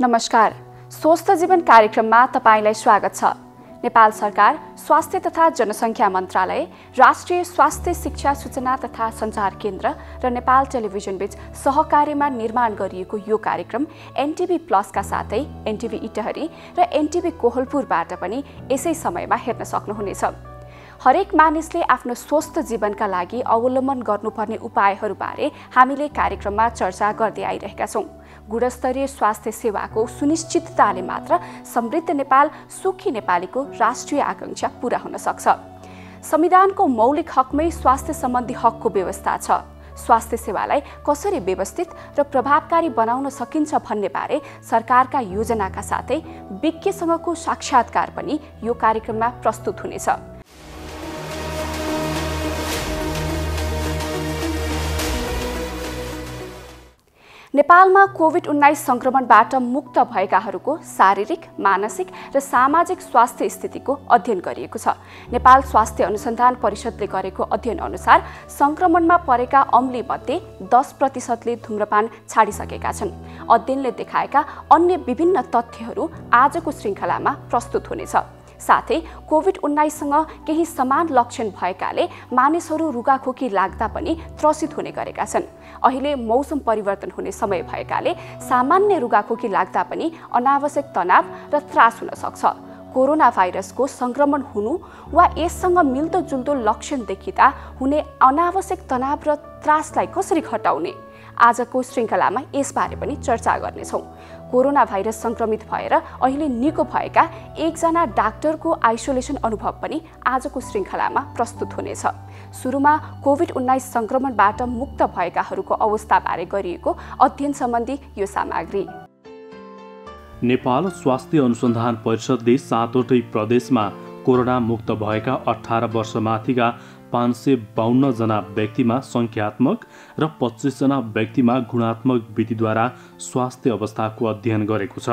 नमस्कार, स्वस्थ जीवन कार्यक्रममा तपाईलाई स्वागत छ। नेपाल सरकार स्वास्थ्य तथा जनसङ्ख्या मन्त्रालय, राष्ट्रिय स्वास्थ्य शिक्षा सूचना तथा सञ्चार केन्द्र र नेपाल टेलिभिजन बीच सहकार्यमा निर्माण गरिएको यो कार्यक्रम एनटिभी प्लसका साथै एनटिभी इटहरी र एनटिभी कोहलपुरबाट पनि यसै समयमा हेर्न सक्नुहुनेछ। हरेक मानिसले आफ्नो स्वस्थ जीवनका लागि अवलम्बन गर्नुपर्ने उपायहरूबारे हामीले कार्यक्रममा चर्चा गर्दै आइरहेका छौँ। गुणस्तरीय स्वास्थ्य सेवाको सुनिश्चितताले मात्र समृद्ध नेपाल, सुखी नेपालीको राष्ट्रिय आकांक्षा पूरा हुन सक्छ। संविधानको मौलिक हकमै स्वास्थ्य सम्बन्धी हकको व्यवस्था छ। स्वास्थ्य सेवालाई कसरी व्यवस्थित र प्रभावकारी बनाउन सकिन्छ भन्ने बारे सरकारका योजनाका साथै विज्ञसँगको साक्षात्कार पनि यो कार्यक्रममा प्रस्तुत हुनेछ। नेपालमा कोभिड-19 संक्रमणबाट मुक्त भएकाहरूको शारीरिक, मानसिक र सामाजिक स्वास्थ्य स्थितिको अध्ययन गरिएको छ। नेपाल स्वास्थ्य अनुसन्धान परिषदले गरेको अध्ययन अनुसार संक्रमणमा परेका अम्लीमध्ये 10% धूम्रपान छाडिसकेका छन्। अध्ययनले देखाएका अन्य विभिन्न तथ्यहरू आजको श्रृङ्खलामा प्रस्तुत हुनेछ। साथै कोभिड-19 सँग केही समान लक्षण भएकाले मानिसहरू रुगाखोकी लाग्दा पनि त्रसित हुने गरेका छन्। अहिले मौसम परिवर्तन हुने समय भएकाले सामान्य रुगाखोकी लाग्दा पनि अनावश्यक तनाव र त्रास हुन सक्छ। कोरोना भाइरसको संक्रमण हुनु वा यससँग मिल्दोजुल्दो लक्षण देखिँदा हुने अनावश्यक तनाव र त्रासलाई कसरी घटाउने, आजको श्रृङ्खलामा यसबारे पनि चर्चा गर्नेछौँ। कोरोना भाइरस संक्रमित भएर अहिले निको भएका एकजना डाक्टरको आइसोलेसन अनुभव पनि आजको श्रृङ्खलामा प्रस्तुत हुनेछ। सुरुमा कोभिड-19 संक्रमणबाट मुक्त भएकाहरूको अवस्थाबारे गरिएको अध्ययन सम्बन्धी यो सामग्री। नेपाल स्वास्थ्य अनुसन्धान परिषदले 7वटै प्रदेशमा कोरोना मुक्त भएका 18 वर्षमाथिका 552 जना व्यक्तिमा सङ्ख्यात्मक र 25 जना व्यक्तिमा गुणात्मक विधिद्वारा स्वास्थ्य अवस्थाको अध्ययन गरेको छ।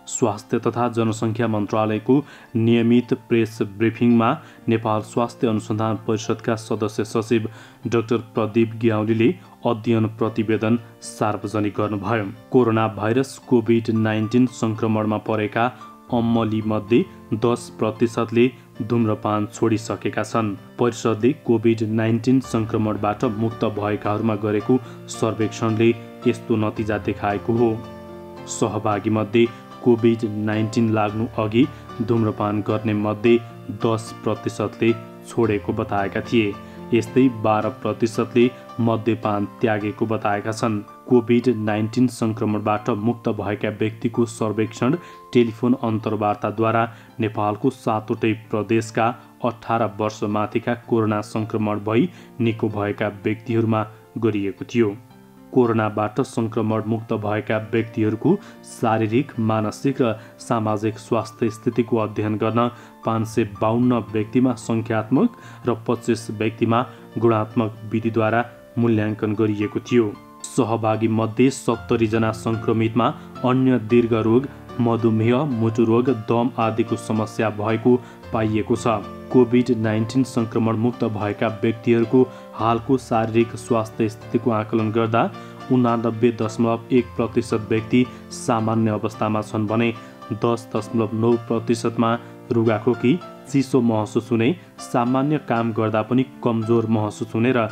स्वास्थ्य तथा जनसङ्ख्या मन्त्रालयको नियमित प्रेस ब्रिफिङमा नेपाल स्वास्थ्य अनुसन्धान परिषदका सदस्य सचिव डाक्टर प्रदीप ग्याउलीले अध्ययन प्रतिवेदन सार्वजनिक गर्नुभयो। कोरोना भाइरस कोभिड-19 संक्रमणमा परेका अम्लीमध्ये 10%ले धूम्रपान छोडिसकेका छन्। परिषदले कोभिड-19 संक्रमणबाट मुक्त भएकाहरूमा गरेको सर्वेक्षणले यस्तो नतिजा देखाएको हो। सहभागीमध्ये कोभिड-19 लाग्नु अघि धूम्रपान गर्ने मध्ये 10%ले छोडेको बताएका थिए। यस्तै 12%ले मद्यपान त्यागेको बताएका छन्। कोभिड-19 संक्रमणबाट मुक्त भएका व्यक्तिको सर्वेक्षण टेलिफोन अन्तर्वार्ताद्वारा नेपालको 7वटै प्रदेशका 18 वर्षमाथिका कोरोना संक्रमण भई निको भएका व्यक्तिहरूमा गरिएको थियो। कोरोनाबाट संक्रमण मुक्त भएका व्यक्तिहरूको शारीरिक, मानसिक र सामाजिक स्वास्थ्य स्थितिको अध्ययन गर्न 552 व्यक्तिमा सङ्ख्यात्मक र 25 व्यक्तिमा गुणात्मक विधिद्वारा मूल्याङ्कन गरिएको थियो। सहभागी मध्ये 70 जना संक्रमितमा अन्य दीर्घ रोग, मधुमेह, मुटुरोग, दम आदिको समस्या भएको पाइएको छ। कोभिड-19 संक्रमण मुक्त भएका व्यक्तिहरूको हालको शारीरिक स्वास्थ्य स्थितिको आकलन गर्दा 89.1% व्यक्ति सामान्य अवस्थामा छन् भने 10.9% मा रुगाखोकी, चिसो महसुस हुने, सामान्य काम गर्दा पनि कमजोर महसुस हुने र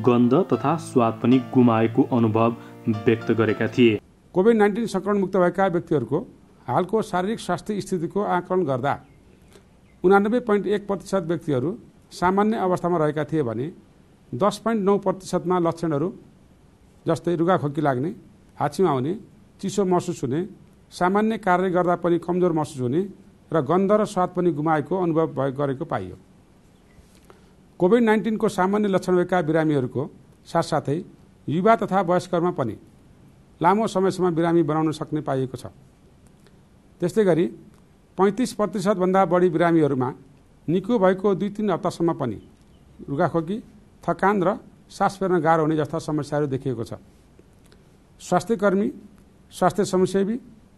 गन्ध तथा स्वाद पनि गुमाएको अनुभव व्यक्त गरेका थिए। कोभिड-19 संक्रमण मुक्त भएका व्यक्तिहरूको हालको शारीरिक स्वास्थ्य स्थितिको आकलन गर्दा 89.1% व्यक्तिहरू सामान्य अवस्थामा रहेका थिए भने 10.9% मा लक्षणहरू जस्तै रुगाखोकी लाग्ने, हाछिमा आउने, चिसो महसुस हुने, सामान्य कार्य गर्दा पनि कमजोर महसुस हुने र गन्ध र स्वाद पनि गुमाएको अनुभव गरेको पाइयो। कोभिड-19 को सामान्य लक्षण भएका बिरामीहरूको साथसाथै युवा तथा वयस्करमा पनि लामो समयसम्म बिरामी बनाउन सक्ने पाइएको छ। त्यस्तै गरी 35% भन्दा बढी बिरामीहरूमा निको भएको 2-3 हप्तासम्म पनि रुगाखोकी, थकान र सास फेर्न गाह्रो हुने जस्ता समस्याहरू देखिएको छ। स्वास्थ्यकर्मी, स्वास्थ्य स्वयंसेवी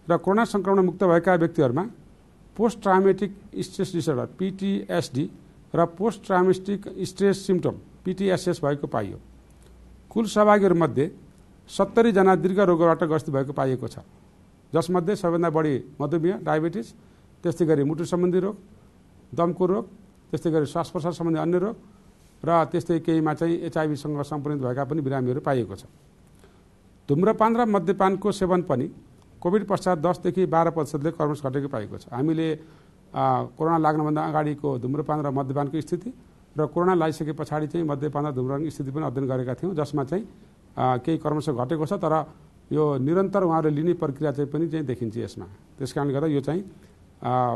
र कोरोना संक्रमण मुक्त भएका व्यक्तिहरूमा पोस्ट ट्राउमेटिक स्ट्रेस डिसअर्डर PTSD र पोस्ट ट्राउमेटिक स्ट्रेस सिम्पटम PTSS भएको पाइयो। कुल सहभागीहरूमध्ये 70 जना दीर्घ रोगबाट ग्रस्त भएको पाइएको छ। जसमध्ये सबैभन्दा बढी मधुमेह, डायबिटिज, त्यस्तै गरी मुटु सम्बन्धी रोग, दमको रोग, त्यस्तै गरी श्वास प्रश्वास सम्बन्धी अन्य रोग र त्यस्तै केहीमा चाहिँ HIV सँग सम्बन्धित भएका पनि बिरामीहरू पाइएको छ। धुम्रपान र मद्यपानको सेवन पनि कोभिड पश्चात 10 देखि 12% क्रमशः घटेको पाइएको छ। हामीले कोरोना लाग्नुभन्दा अगाडिको धुम्रपान र मद्यपानको स्थिति र कोरोना लागिसके पछाडि चाहिँ मद्यपान र धुम्रपानको स्थिति पनि अध्ययन गरेका थियौँ, जसमा चाहिँ केही क्रमशः घटेको छ, तर यो निरन्तर उहाँहरूले लिने प्रक्रिया पनि देखिन्छ यसमा। त्यसकारणले गर्दा यो चाहिँ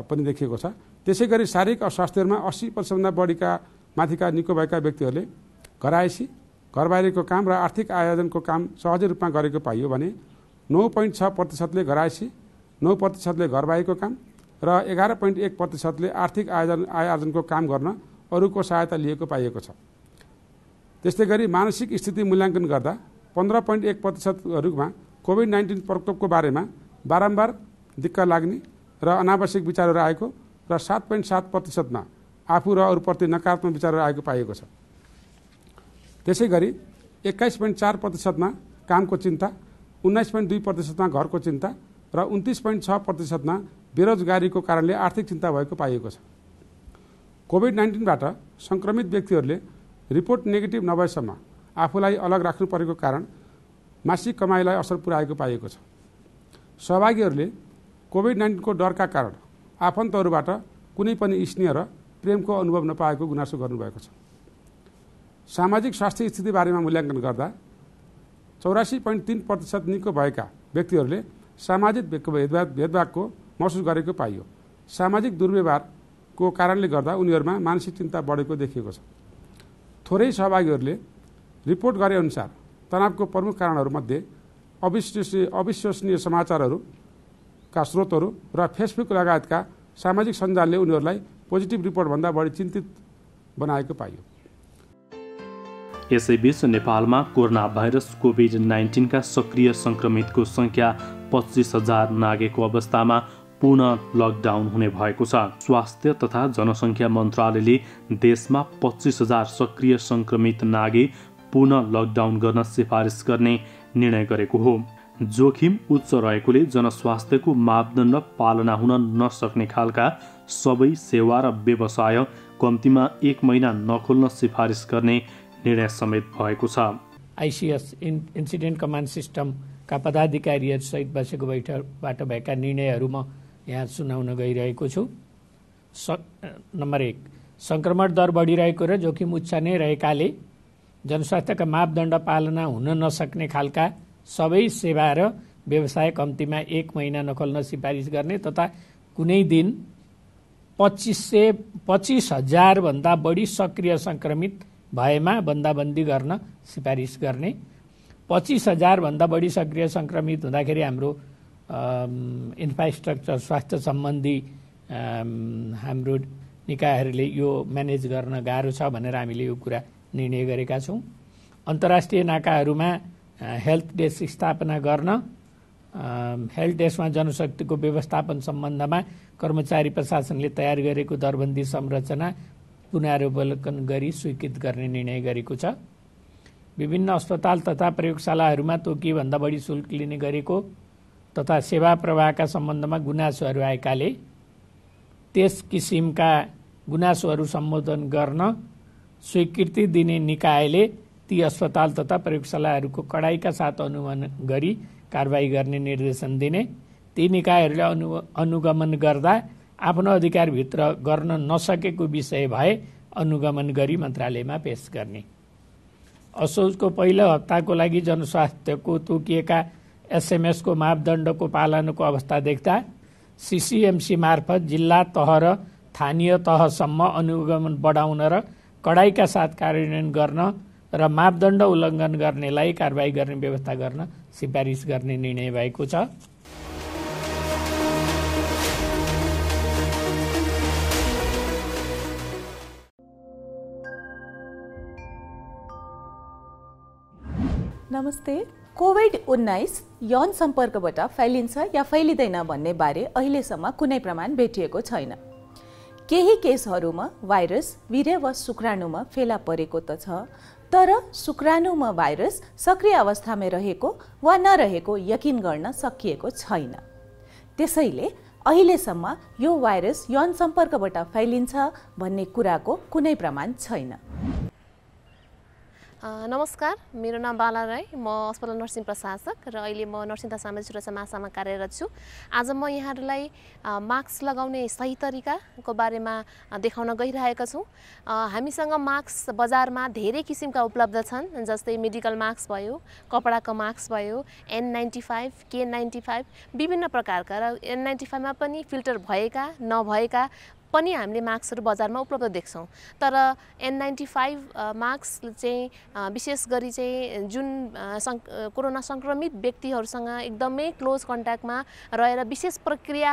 पनि देखिएको छ। त्यसै गरी शारीरिक स्वास्थ्यमा 80% बढीका माथिका निको भएका व्यक्तिहरूले घरआयसी, घरबाहिरको काम र आर्थिक आयोजनको काम सहजै रूपमा गरेको पाइयो भने 9.6% घरआयसी, 9% घरबाहिरको काम र 11.1% आर्थिक आयोजनको काम गर्न अरूको सहायता लिएको पाइएको छ। त्यस्तै गरी मानसिक स्थिति मूल्याङ्कन गर्दा 15.1%हरूमा कोभिड-19 प्रकोपको बारेमा बारम्बार दिक्क लाग्ने र अनावश्यक विचारहरू आएको र 7.7%मा आफू र अरूप्रति नकारात्मक विचारहरू आएको पाइएको छ। त्यसै गरी 21.4%मा कामको चिन्ता, 19.2%मा घरको चिन्ता र 29.6%मा बेरोजगारीको कारणले आर्थिक चिन्ता भएको पाइएको छ। कोभिड-19बाट संक्रमित व्यक्तिहरूले रिपोर्ट नेगेटिभ नभएसम्म आफूलाई अलग राख्नु परेको कारण मासिक कमाइलाई असर पुर्याएको पाइएको छ। सहभागीहरूले कोभिड-19को डरका कारण आफन्तहरूबाट कुनै पनि स्नेह र प्रेमको अनुभव नपाएको गुनासो गर्नुभएको छ। सामाजिक स्वास्थ्य स्थिति बारेमा मूल्याङ्कन गर्दा 84.3% निको भएका व्यक्तिहरूले सामाजिक भेदभावको महसुस गरेको पाइयो। सामाजिक दुर्व्यवहारको कारणले गर्दा उनीहरूमा मानसिक चिन्ता बढेको देखिएको छ। थोरै सहभागीहरूले रिपोर्ट गरे अनुसार तनावको प्रमुख कारणहरूमध्ये अविश्वसनीय समाचारहरूका स्रोतहरू र फेसबुक लगायतका सामाजिक सञ्जालले उनीहरूलाई पोजिटिभ रिपोर्टभन्दा बढी चिन्तित बनाएको पाइयो। यसैबीच नेपालमा कोरोना भाइरस कोभिड-19 का सक्रिय संक्रमितको संख्या 25,000 नागेको अवस्थामा पुनः लकडाउन हुने भएको छ। स्वास्थ्य तथा जनसङ्ख्या मन्त्रालयले देशमा 25,000 सक्रिय संक्रमित नागे पुनः लकडाउन गर्न सिफारिस गर्ने निर्णय गरेको हो। जोखिम उच्च रहेकोले जनस्वास्थ्यको मापदण्ड पालना हुन नसक्ने खालका सबै सेवा र व्यवसाय कम्तीमा 1 महिना नखोल्न सिफारिस गर्ने निर्णय समेत भएको छ। आइसिएस इन्सिडेन्ट कमान्ड सिस्टमका पदाधिकारीहरूसहित बसेको बैठकबाट भएका निर्णयहरू म यहाँ सुनाउन गइरहेको छु। नम्बर 1, संक्रमण दर बढिरहेको र जोखिम उच्च नै रहेकाले जनस्वास्थ्यका मापदण्ड पालना हुन नसक्ने खालका सबै सेवा र व्यवसाय कम्तीमा 1 महिना नखोल्न सिफारिस गर्ने तथा कुनै दिन 25,000 भन्दा बढी सक्रिय संक्रमित भएमा बन्दाबन्दी गर्न सिफारिस गर्ने। 25,000 भन्दा बढी सक्रिय संक्रमित हुँदाखेरि हाम्रो इन्फ्रास्ट्रक्चर स्वास्थ्य सम्बन्धी हाम्रो निकायहरूले यो म्यानेज गर्न गाह्रो छ भनेर हामीले यो कुरा निर्णय गरेका छौँ। अन्तर्राष्ट्रिय नाकाहरूमा हेल्थ डेस्क स्थापना गर्न, हेल्थ डेस्कमा जनशक्तिको व्यवस्थापन सम्बन्धमा कर्मचारी प्रशासनले तयार गरेको दरबन्दी संरचना पुनरावलोकन गरी स्वीकृत गर्ने निर्णय गरेको छ। विभिन्न अस्पताल तथा प्रयोगशालाहरूमा तोकिएभन्दा बढी शुल्क लिने गरेको तथा सेवा प्रवाहका सम्बन्धमा गुनासोहरू आएकाले त्यस किसिमका गुनासोहरू सम्बोधन गर्न स्वीकृति दिने निकायले ती अस्पताल तथा प्रयोगशालाहरूको कडाइका साथ अनुगमन गरी कारबाही गर्ने निर्देशन दिने। ती निकायहरूले अनुगमन गर्दा आफ्नो अधिकारभित्र गर्न नसकेको विषय भए अनुगमन गरी मन्त्रालयमा पेश गर्ने। असोजको पहिलो हप्ताको लागि जनस्वास्थ्यको तोकिएका एसएमएसको मापदण्डको पालनको अवस्था देख्दा सीसीएमसी मार्फत जिल्ला तह र स्थानीय तहसम्म अनुगमन बढाउन र कडाइका साथ कार्यान्वयन गर्न र मापदण्ड उल्लङ्घन गर्नेलाई कारबाही गर्ने व्यवस्था गर्न सिफारिस गर्ने निर्णय भएको छ। नमस्ते। कोभिड-19 यौन सम्पर्कबाट फैलिन्छ या फैलिँदैन भन्ने बारे अहिलेसम्म कुनै प्रमाण भेटिएको छैन। केही केसहरूमा भाइरस वीर्य वा शुक्राणुमा फेला परेको त छ, तर शुक्राणुमा भाइरस सक्रिय अवस्थामा रहेको वा नरहेको यकिन गर्न सकिएको छैन। त्यसैले अहिलेसम्म यो भाइरस यौन सम्पर्कबाट फैलिन्छ भन्ने कुराको कुनै प्रमाण छैन। नमस्कार, मेरो नाम बाला राई, म अस्पताल नर्सिङ प्रशासक र अहिले म नर्सिङ तथा सामाजिक सुरक्षा महाशाखामा कार्यरत छु। आज म यहाँहरूलाई मास्क लगाउने सही तरिकाको बारेमा देखाउन गइरहेका छौँ। हामीसँग मास्क बजारमा धेरै किसिमका उपलब्ध छन्, जस्तै मेडिकल मास्क भयो, कपडाको मास्क भयो, N95, K95 विभिन्न प्रकारका, र N95 मा पनि फिल्टर भएका नभएका पनि हामीले मास्कहरू बजारमा उपलब्ध देख्छौँ। तर N95 मास्क चाहिँ विशेष गरी चाहिँ जुन कोरोना सङ्क्रमित व्यक्तिहरूसँग एकदमै क्लोज कन्ट्याक्टमा रहेर विशेष प्रक्रिया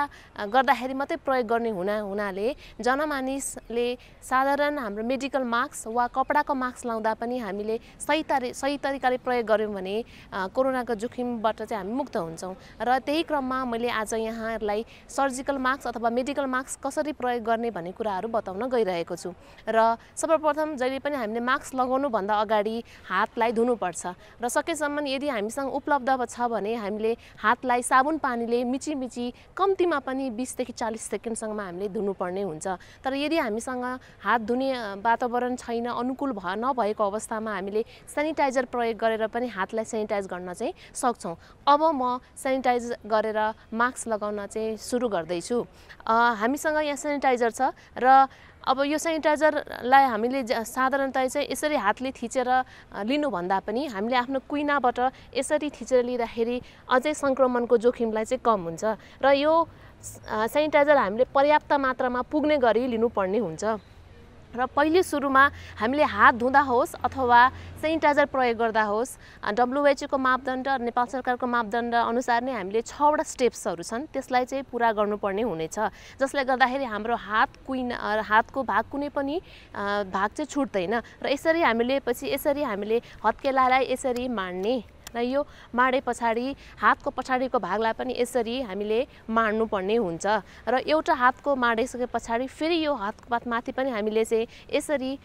गर्दाखेरि मात्रै प्रयोग गर्ने हुनाले जनमानिसले साधारण हाम्रो मेडिकल मास्क वा कपडाको मास्क लाउँदा पनि हामीले सही तरिकाले प्रयोग गऱ्यौँ भने कोरोनाको जोखिमबाट चाहिँ हामी मुक्त हुन्छौँ। र त्यही क्रममा मैले आज यहाँहरूलाई सर्जिकल मास्क अथवा मेडिकल मास्क कसरी प्रयोग गर्ने भन्ने कुराहरू बताउन गइरहेको छु। र सर्वप्रथम जहिले पनि हामीले मास्क लगाउनुभन्दा अगाडि हातलाई धुनुपर्छ र सकेसम्म यदि हामीसँग उपलब्ध छ भने हामीले हातलाई साबुन पानीले मिची कम्तीमा पनि 20 देखि 40 सेकेन्डसम्ममा हामीले धुनुपर्ने हुन्छ। तर यदि हामीसँग हात धुने वातावरण छैन, अनुकूल नभएको अवस्थामा हामीले सेनिटाइजर प्रयोग गरेर पनि हातलाई सेनिटाइज गर्न चाहिँ सक्छौँ। अब म सेनिटाइज गरेर मास्क लगाउन चाहिँ सुरु गर्दैछु। हामीसँग यहाँ सेनिटाइजर छ र अब यो सेनिटाइजरलाई हामीले साधारणतया चाहिँ यसरी हातले थिचेर लिनुभन्दा पनि हामीले आफ्नो कुइनाबाट यसरी थिचेर लिँदाखेरि अझै सङ्क्रमणको जोखिमलाई चाहिँ कम हुन्छ। र यो सेनिटाइजर हामीले पर्याप्त मात्रामा पुग्ने गरी लिनुपर्ने हुन्छ। र पहिले सुरुमा हामीले हात धुँदा होस् अथवा सेनिटाइजर प्रयोग गर्दा होस्, WHO को मापदण्ड, नेपाल सरकारको मापदण्ड अनुसार नै हामीले 6 वटा स्टेप्सहरू छन्, त्यसलाई चाहिँ पुरा गर्नुपर्ने हुनेछ, जसले गर्दाखेरि हाम्रो हातको भाग कुनै पनि भाग चाहिँ छुट्दैन। र यसरी हामीले हत्केलालाई यसरी माड्ने र यो माडे पछाडि हातको पछाडिको भागलाई पनि यसरी हामीले माड्नुपर्ने हुन्छ। र एउटा हातको माडिसके पछाडि फेरि यो हातको माथि पनि हामीले चाहिँ यसरी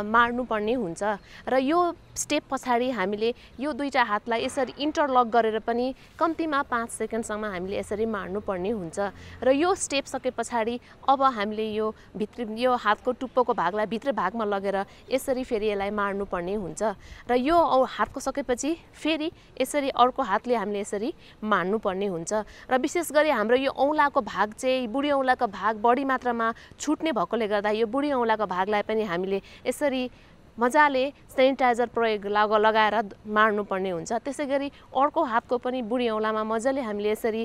माड्नुपर्ने हुन्छ। र यो स्टेप पछाडि हामीले यो दुईटा हातलाई यसरी इन्टरलक गरेर पनि कम्तीमा 5 सेकेन्डसम्म हामीले यसरी माड्नुपर्ने हुन्छ। र यो स्टेप सके पछाडि अब हामीले यो हातको टुप्पोको भागलाई भित्र भागमा लगेर यसरी फेरि यसलाई माड्नुपर्ने हुन्छ। र यो हातको सकेपछि फेरि यसरी अर्को हातले हामीले यसरी माड्नुपर्ने हुन्छ। र विशेष गरी हाम्रो यो औँलाको भाग चाहिँ बुढी औँलाको भाग बढी मात्रामा छुट्ने भएकोले गर्दा यो बुढी औँलाको भागलाई पनि हामीले यसरी मजाले सेनिटाइजर प्रयोग लगाएर माड्नुपर्ने हुन्छ। त्यसै गरी अर्को हातको पनि बुढी औँलामा मजाले हामीले यसरी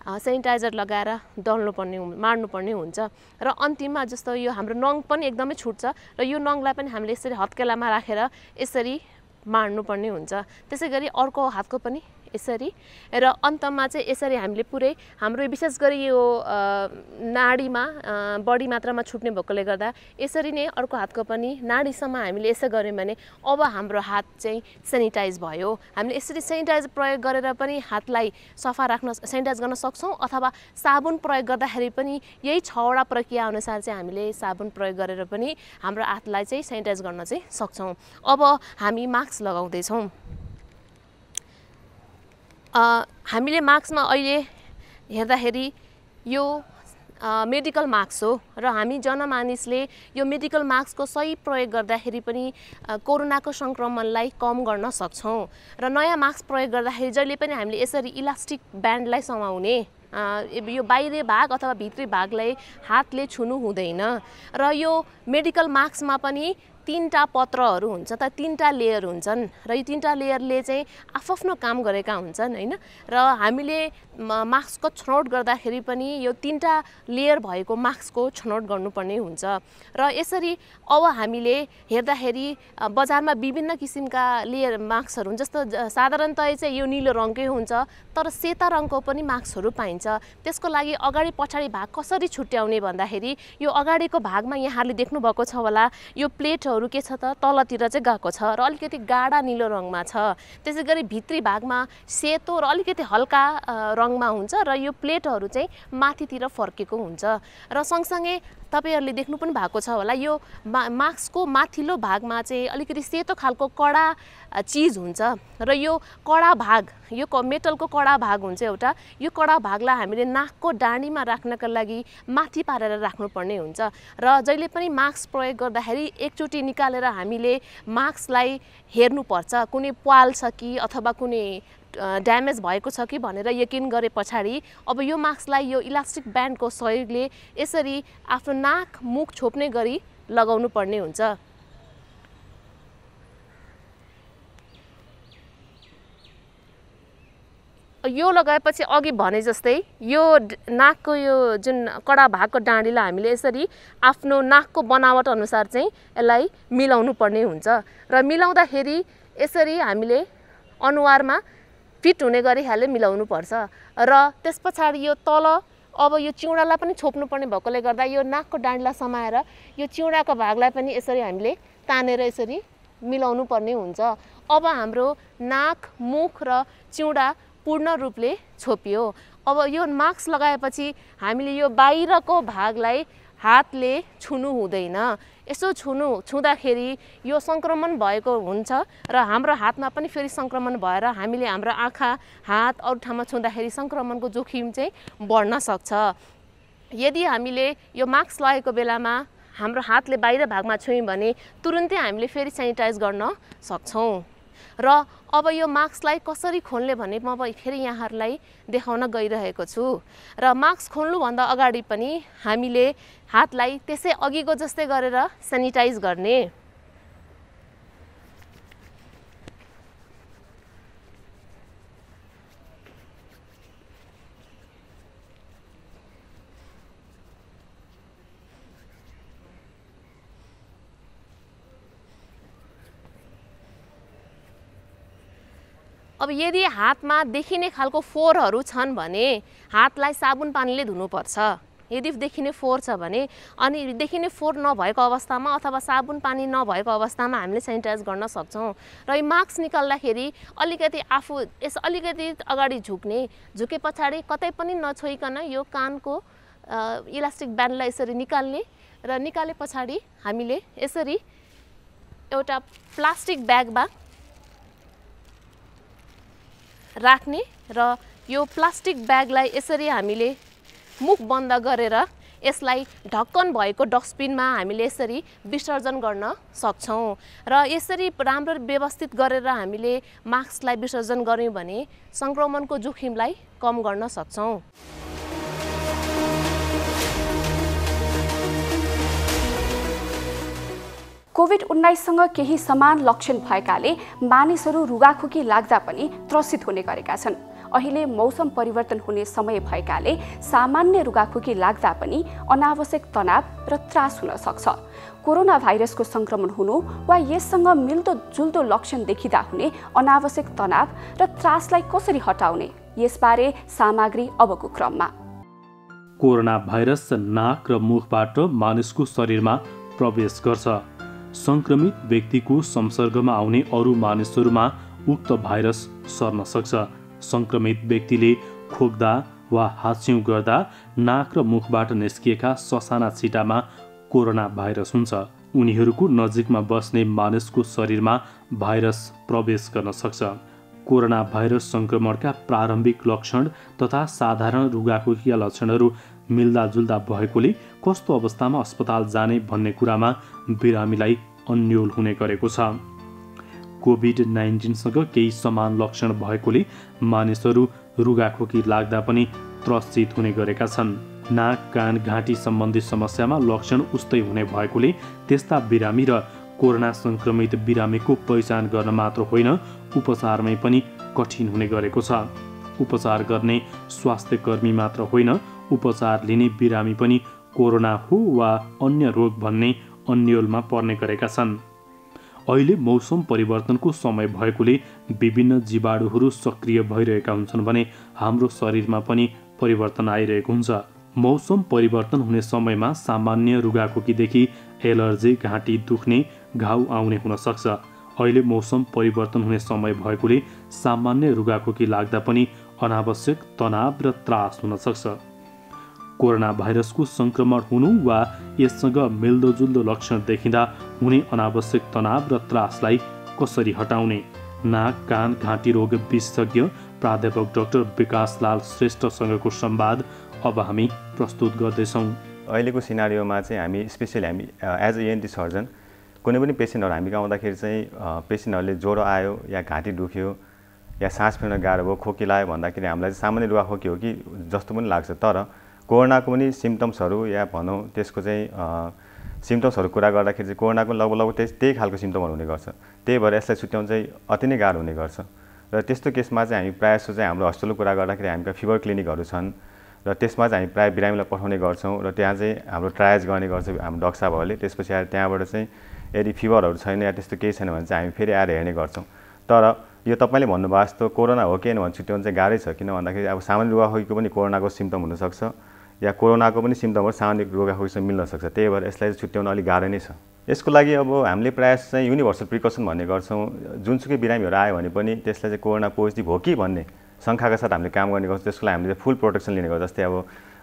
सेनिटाइजर लगाएर माड्नुपर्ने हुन्छ। र अन्तिममा जस्तो यो हाम्रो नङ पनि एकदमै छुट्छ र यो नङलाई पनि हामीले यसरी हत्केलामा राखेर यसरी माड्नुपर्ने हुन्छ। त्यसै गरी अर्को हातको पनि यसरी, र अन्तमा चाहिँ यसरी हामीले पुरै हाम्रो विशेष गरी यो नाडीमा बढी मात्रामा छुट्ने भएकोले गर्दा यसरी नै अर्को हातको पनि नाडीसम्म हामीले यसो गऱ्यौँ भने अब हाम्रो हात चाहिँ सेनिटाइज भयो। हामीले यसरी सेनिटाइज प्रयोग गरेर पनि हातलाई सेनिटाइज गर्न सक्छौँ, अथवा साबुन प्रयोग गर्दाखेरि पनि यही 6 वटा प्रक्रिया अनुसार चाहिँ हामीले साबुन प्रयोग गरेर पनि हाम्रो हातलाई चाहिँ सेनिटाइज गर्न चाहिँ सक्छौँ। अब हामी मास्क लगाउँदैछौँ। हामीले मास्कमा अहिले हेर्दाखेरि यो मेडिकल मास्क हो र हामी जनमानिसले यो मेडिकल मास्कको सही प्रयोग गर्दाखेरि पनि कोरोनाको सङ्क्रमणलाई कम गर्न सक्छौँ। र नयाँ मास्क प्रयोग गर्दाखेरि जहिले पनि हामीले यसरी इलास्टिक ब्यान्डलाई समाउने, यो बाहिरी भाग अथवा भित्री भागलाई हातले छुनु हुँदैन। र यो मेडिकल मास्कमा पनि 3टा पत्रहरू हुन्छ, त 3टा लेयर हुन्छन् र यो 3टा लेयरले चाहिँ आफ्नो काम गरेका हुन्छन् हैन। र हामीले मास्कको छनौट गर्दाखेरि पनि यो 3टा लेयर भएको मास्कको छनौट गर्नुपर्ने हुन्छ। र यसरी अब हामीले हेर्दाखेरि बजारमा विभिन्न किसिमका लेयर मास्कहरू हुन्छ, जस्तो साधारणतया चाहिँ यो नीलो रङकै हुन्छ, तर सेता रङको पनि मास्कहरू पाइन्छ। त्यसको लागि अगाडि पछाडि भाग कसरी छुट्याउने भन्दाखेरि यो अगाडिको भागमा यहाँले देख्नु भएको छ होला, यो प्लेटहरू प्लेटहरू के छ त तलतिर चाहिँ गएको छ र अलिकति गाढा निलो रङमा छ। त्यसै गरी भित्री भागमा सेतो र अलिकति हल्का रङमा हुन्छ र यो प्लेटहरू चाहिँ माथितिर फर्केको हुन्छ। र सँगसँगै तपाईहरुले देख्नु पनि भएको छ होला, यो मास्कको माथिल्लो भागमा चाहिँ अलिकति सेतो खालको कडा चीज हुन्छ र यो कडा भाग, यो मेटलको कडा भाग हुन्छ एउटा, यो कडा भागलाई हामीले नाकको डाँडीमा राख्नका लागि माथि पारेर राख्नुपर्ने हुन्छ। र जहिले पनि मास्क प्रयोग गर्दाखेरि एकचोटि निकालेर हामीले मास्कलाई हेर्नुपर्छ, कुनै प्वाल छ कि अथवा कुनै ड्यामेज भएको छ कि भनेर यकिन गरे पछाडि अब यो मास्कलाई यो इलास्टिक ब्यान्डको सहयोगले यसरी आफ्नो नाक मुख छोप्ने गरी लगाउनु पर्ने हुन्छ। यो लगाएपछि अघि भने जस्तै यो नाकको यो जुन कडा भागको डाँडीलाई हामीले यसरी आफ्नो नाकको बनावट अनुसार चाहिँ यसलाई मिलाउनु पर्ने हुन्छ र मिलाउँदाखेरि यसरी हामीले अनुहारमा फिट हुने गरी हाले मिलाउनु पर्छ। र त्यस पछाडि यो तल अब यो चिउडालाई पनि छोप्नु पर्ने भएकोले गर्दा यो नाकको डाँडीलाई समाएर यो चिउडाको भागलाई पनि यसरी हामीले तानेर यसरी मिलाउनु पर्ने हुन्छ। अब हाम्रो नाक मुख र चिउडा पूर्ण रूपले छोपियो। अब यो मास्क लगाएपछि हामीले यो बाहिरको भागलाई हातले छुनु हुँदैन। यसो छुँदाखेरि यो संक्रमण भएको हुन्छ र हाम्रो हातमा पनि फेरि संक्रमण भएर हामीले हाम्रो आँखा हात अरू ठाउँमा छुँदाखेरि संक्रमणको जोखिम चाहिँ बढ्न सक्छ। यदि हामीले यो मास्क लगाएको बेलामा हाम्रो हातले बाहिर भागमा छुयौँ भने तुरुन्तै हामीले फेरि सेनिटाइज गर्न सक्छौँ। र अब यो मास्कलाई कसरी खोल्ने भने म फेरि यहाँहरूलाई देखाउन गइरहेको छु। र मास्क खोल्नुभन्दा अगाडि पनि हामीले हातलाई त्यसै अघिको जस्तै गरेर सेनिटाइज गर्ने। अब यदि हातमा देखिने खालको फोहोरहरू छन् भने हातलाई साबुन पानीले धुनुपर्छ। यदि देखिने फोहोर छ भने, अनि देखिने फोहोर नभएको अवस्थामा अथवा साबुन पानी नभएको अवस्थामा हामीले सेनिटाइज गर्न सक्छौँ। र यो मास्क निकाल्दाखेरि अलिकति आफू अलिकति अगाडि झुके पछाडि कतै पनि नछोइकन यो कानको इलास्टिक ब्यान्डलाई यसरी निकाल्ने र निकाले पछाडि हामीले यसरी एउटा प्लास्टिक ब्यागमा राख्ने र यो प्लास्टिक ब्यागलाई यसरी हामीले मुख बन्द गरेर यसलाई ढक्कन भएको डस्टबिनमा हामीले यसरी विसर्जन गर्न सक्छौँ। र यसरी राम्रो व्यवस्थित गरेर हामीले मास्कलाई विसर्जन गर्यौँ भने संक्रमणको जोखिमलाई कम गर्न सक्छौँ। कोभिड-19सँग केही समान लक्षण भएकाले मानिसहरू रुगाखोकी लाग्दा पनि त्रसित हुने गरेका छन्। अहिले मौसम परिवर्तन हुने समय भएकाले सामान्य रुगाखोकी लाग्दा पनि अनावश्यक तनाव र त्रास हुन सक्छ। कोरोना भाइरसको संक्रमण हुनु वा यससँग मिल्दोजुल्दो लक्षण देखिँदा हुने अनावश्यक तनाव र त्रासलाई कसरी हटाउने, यसबारे सामग्री अबको क्रममा। कोरोना भाइरस नाक र मुखबाट मानिसको शरीरमा प्रवेश गर्छ। संक्रमित व्यक्तिको संसर्गमा आउने अरू मानिसहरूमा उक्त भाइरस सर्न सक्छ। संक्रमित व्यक्तिले खोक्दा वा हाच्छिउँ गर्दा नाक र मुखबाट निस्किएका ससाना छिटामा कोरोना भाइरस हुन्छ। उनीहरूको नजिकमा बस्ने मानिसको शरीरमा भाइरस प्रवेश गर्न सक्छ। कोरोना भाइरस संक्रमणका प्रारम्भिक लक्षण तथा साधारण रुगाखोकीका लक्षणहरू मिल्दाजुल्दा भएकोले कस्तो अवस्थामा अस्पताल जाने भन्ने कुरामा बिरामीलाई अन्यल हुने गरेको छ। कोभिड-19सँग केही समान लक्षण भएकोले मानिसहरू रुगाखोकी लाग्दा पनि त्रसित हुने गरेका छन्। नाक कान घाँटी सम्बन्धी समस्यामा लक्षण उस्तै हुने भएकोले त्यस्ता बिरामी र कोरोना संक्रमित बिरामीको पहिचान गर्न मात्र होइन, उपचारमै पनि कठिन हुने गरेको छ। उपचार गर्ने स्वास्थ्य कर्मी मात्र होइन, उपचार लिने बिरामी पनि कोरोना हो वा अन्य रोग भन्ने अन्यलमा पर्ने गरेका छन्। अहिले मौसम परिवर्तनको समय भएकोले विभिन्न जीवाणुहरू सक्रिय भइरहेका हुन्छन् भने हाम्रो शरीरमा पनि परिवर्तन आइरहेको हुन्छ। मौसम परिवर्तन हुने समयमा सामान्य रुगाखोकीदेखि एलर्जी, घाँटी दुख्ने, घाउ आउने हुन सक्छ। अहिले मौसम परिवर्तन हुने समय भएकोले सामान्य रुगाखोकी लाग्दा पनि अनावश्यक तनाव र त्रास हुन सक्छ। कोरोना भाइरसको संक्रमण हुनु वा यससँग मिल्दोजुल्दो लक्षण देखिँदा हुने अनावश्यक तनाव र त्रासलाई कसरी हटाउने? नाक कान घाँटी रोग विशेषज्ञ प्राध्यापक डाक्टर विकासलाल श्रेष्ठसँगको संवाद अब हामी प्रस्तुत गर्दैछौँ। अहिलेको सिनारियोमा चाहिँ हामी स्पेसली हामी एज अ ENT सर्जन कुनै पनि पेसेन्टहरू हामी कहाँ आउँदाखेरि चाहिँ पेसेन्टहरूले ज्वरो आयो या घाँटी दुख्यो या सास फेर्न गाह्रो भयो, खोकी लाग्यो भन्दाखेरि हामीलाई चाहिँ सामान्य रुगाखोकी हो कि जस्तो पनि लाग्छ। तर कोरोनाको पनि सिम्टम्सहरू या भनौँ त्यसको चाहिँ सिम्टम्सहरू कुरा गर्दाखेरि चाहिँ कोरोनाको लगभग त्यही खालको सिम्टमहरू हुने गर्छ। त्यही भएर यसलाई छुट्याउनु चाहिँ अति नै गाह्रो हुने गर्छ। र त्यस्तो केसमा चाहिँ हामी प्रायः जस्तो चाहिँ हाम्रो हस्पिटलको कुरा गर्दाखेरि हामीका फिभर क्लिनिकहरू छन् र त्यसमा चाहिँ हामी प्रायः बिरामीलाई पठाउने गर्छौँ र त्यहाँ चाहिँ हाम्रो ट्रायज गर्ने गर्छ हाम्रो डाक्टर साहबहरूले। त्यसपछि आएर त्यहाँबाट चाहिँ यदि फिभरहरू छैन या त्यस्तो केही छैन भने चाहिँ हामी फेरि आएर हेर्ने गर्छौँ। तर यो तपाईँले भन्नुभएको जस्तो कोरोना हो कि भने छुट्याउनु चाहिँ गाह्रै छ, किन भन्दाखेरि अब सामान्य रुगाखोकीको पनि कोरोनाको सिम्टम हुनसक्छ या कोरोनाको पनि सिम्टमहरू सामान्य रुगाखोकीसँग मिल्न सक्छ। त्यही भएर यसलाई छुट्याउन अलिक गाह्रो नै छ। यसको लागि अब हामीले प्रायः चाहिँ युनिभर्सल प्रिकसन भन्ने गर्छौँ। जुनसुकै बिरामीहरू आयो भने पनि त्यसलाई चाहिँ कोरोना पोजिटिभ हो कि भन्ने शङ्काका साथ हामीले काम गर्ने गर्छौँ। त्यसको लागि हामीले फुल प्रोटेक्सन लिने गर्छौँ। जस्तै अब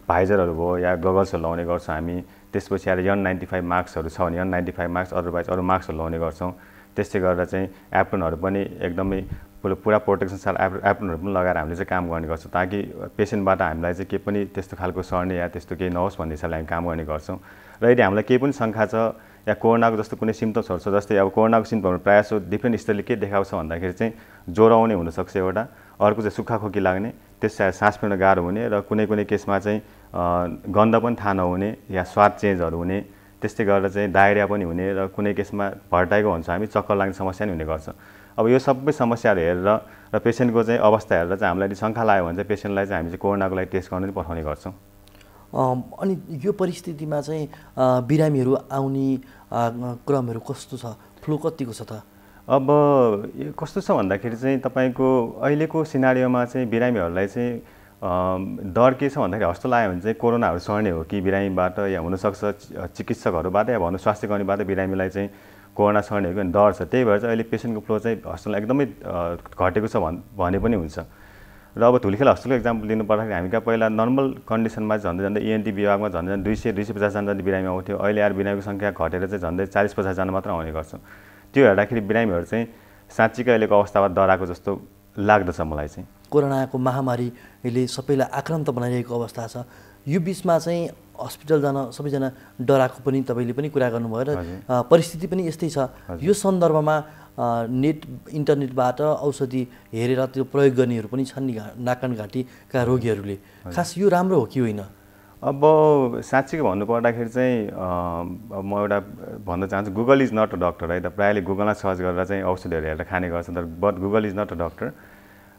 भाइजरहरू भयो या गगल्सहरू लगाउने गर्छौँ हामी। त्यसपछि आएर N95 मास्कहरू छ भने N95 मास्क, अदरवाइज अरू मास्कहरू लगाउने गर्छौँ। त्यस्तै गरेर चाहिँ एप्रोनहरू पनि एकदमै पुरा प्रोटेक्सन साथ एप्रोनहरू पनि लगाएर हामीले चाहिँ काम गर्ने गर्छौँ ताकि पेसेन्टबाट हामीलाई चाहिँ केही पनि त्यस्तो खालको सर्ने या त्यस्तो केही नहोस् भन्ने हिसाबले हामी काम गर्ने गर्छौँ। र यदि हामीलाई केही पनि शङ्का छ या कोरोनाको जस्तो कुनै सिम्टम्सहरू छ, जस्तै अब कोरोनाको सिम्टमहरू प्रायः जस्तो डिफ्रेन्ट स्तरले के देखाउँछ भन्दाखेरि चाहिँ ज्वरो आउने हुनसक्छ एउटा, अर्को चाहिँ सुक्खा खोकी लाग्ने, त्यसै सास फेर्न गाह्रो हुने र कुनै कुनै केसमा चाहिँ गन्ध पनि थाहा नहुने या स्वाद चेन्जहरू हुने, त्यस्तै गरेर चाहिँ डायरिया पनि हुने र कुनै केसमा भर्टाइगो हुन्छ हामी चक्कर लाग्ने समस्या नि हुने गर्छ। अब यो सबै समस्याहरू हेरेर र पेसेन्टको चाहिँ अवस्था हेरेर चाहिँ हामीलाई यदि शङ्का लाग्यो भने चाहिँ पेसेन्टलाई चाहिँ हामी चाहिँ कोरोनाको लागि टेस्ट गर्न पनि पठाउने गर्छौँ। अनि यो परिस्थितिमा चाहिँ बिरामीहरू आउने क्रमहरू कस्तो छ? फ्लो कतिको छ त? अब यो कस्तो छ भन्दाखेरि चाहिँ तपाईँको अहिलेको सिनारियोमा चाहिँ बिरामीहरूलाई चाहिँ डर के छ भन्दाखेरि हस्पिटल आयो भने चाहिँ कोरोनाहरू सर्ने हो कि बिरामीबाट या हुनसक्छ चिकित्सकहरूबाट या भनौँ स्वास्थ्य कर्मीबाट बिरामीलाई चाहिँ कोरोना सर्ने हो कि डर छ। त्यही भएर चाहिँ अहिले पेसेन्टको फ्लो चाहिँ हस्पिटलमा एकदमै घटेको छ भने पनि हुन्छ। र अब धुलिखेल हस्पिटलको इक्जाम्पल दिनु पर्दाखेरि हामी कहाँ पहिला नर्मल कन्डिसनमा झन्डै ENT विभागमा झन्डै 200-250 जना जति बिरामी आउँथ्यो। अहिले आएर बिरामीको सङ्ख्या घटेर चाहिँ झन्डै 40-50 जना मात्र आउने गर्छ। त्यो हेर्दाखेरि बिरामीहरू चाहिँ साँच्चीकै अहिलेको अवस्थामा डराएको जस्तो लाग्दछ मलाई चाहिँ। कोरोनाको महामारीले सबैलाई आक्रान्त बनाइरहेको अवस्था छ। यो बिचमा चाहिँ हस्पिटल जान सबैजना डराएको पनि तपाईँले पनि कुरा गर्नुभयो र परिस्थिति पनि यस्तै छ। यो सन्दर्भमा इन्टरनेटबाट औषधि हेरेर त्यो प्रयोग गर्नेहरू पनि छन् नि नाक कान घाँटीका रोगीहरूले। खास यो राम्रो हो कि होइन? अब साँच्चै भन्नुपर्दाखेरि चाहिँ म एउटा भन्न चाहन्छु, Google is not a doctor है त। प्रायःले गुगलमा सर्च गरेर चाहिँ औषधिहरू हेरेर खाने गर्छ, तर but Google is not a doctor.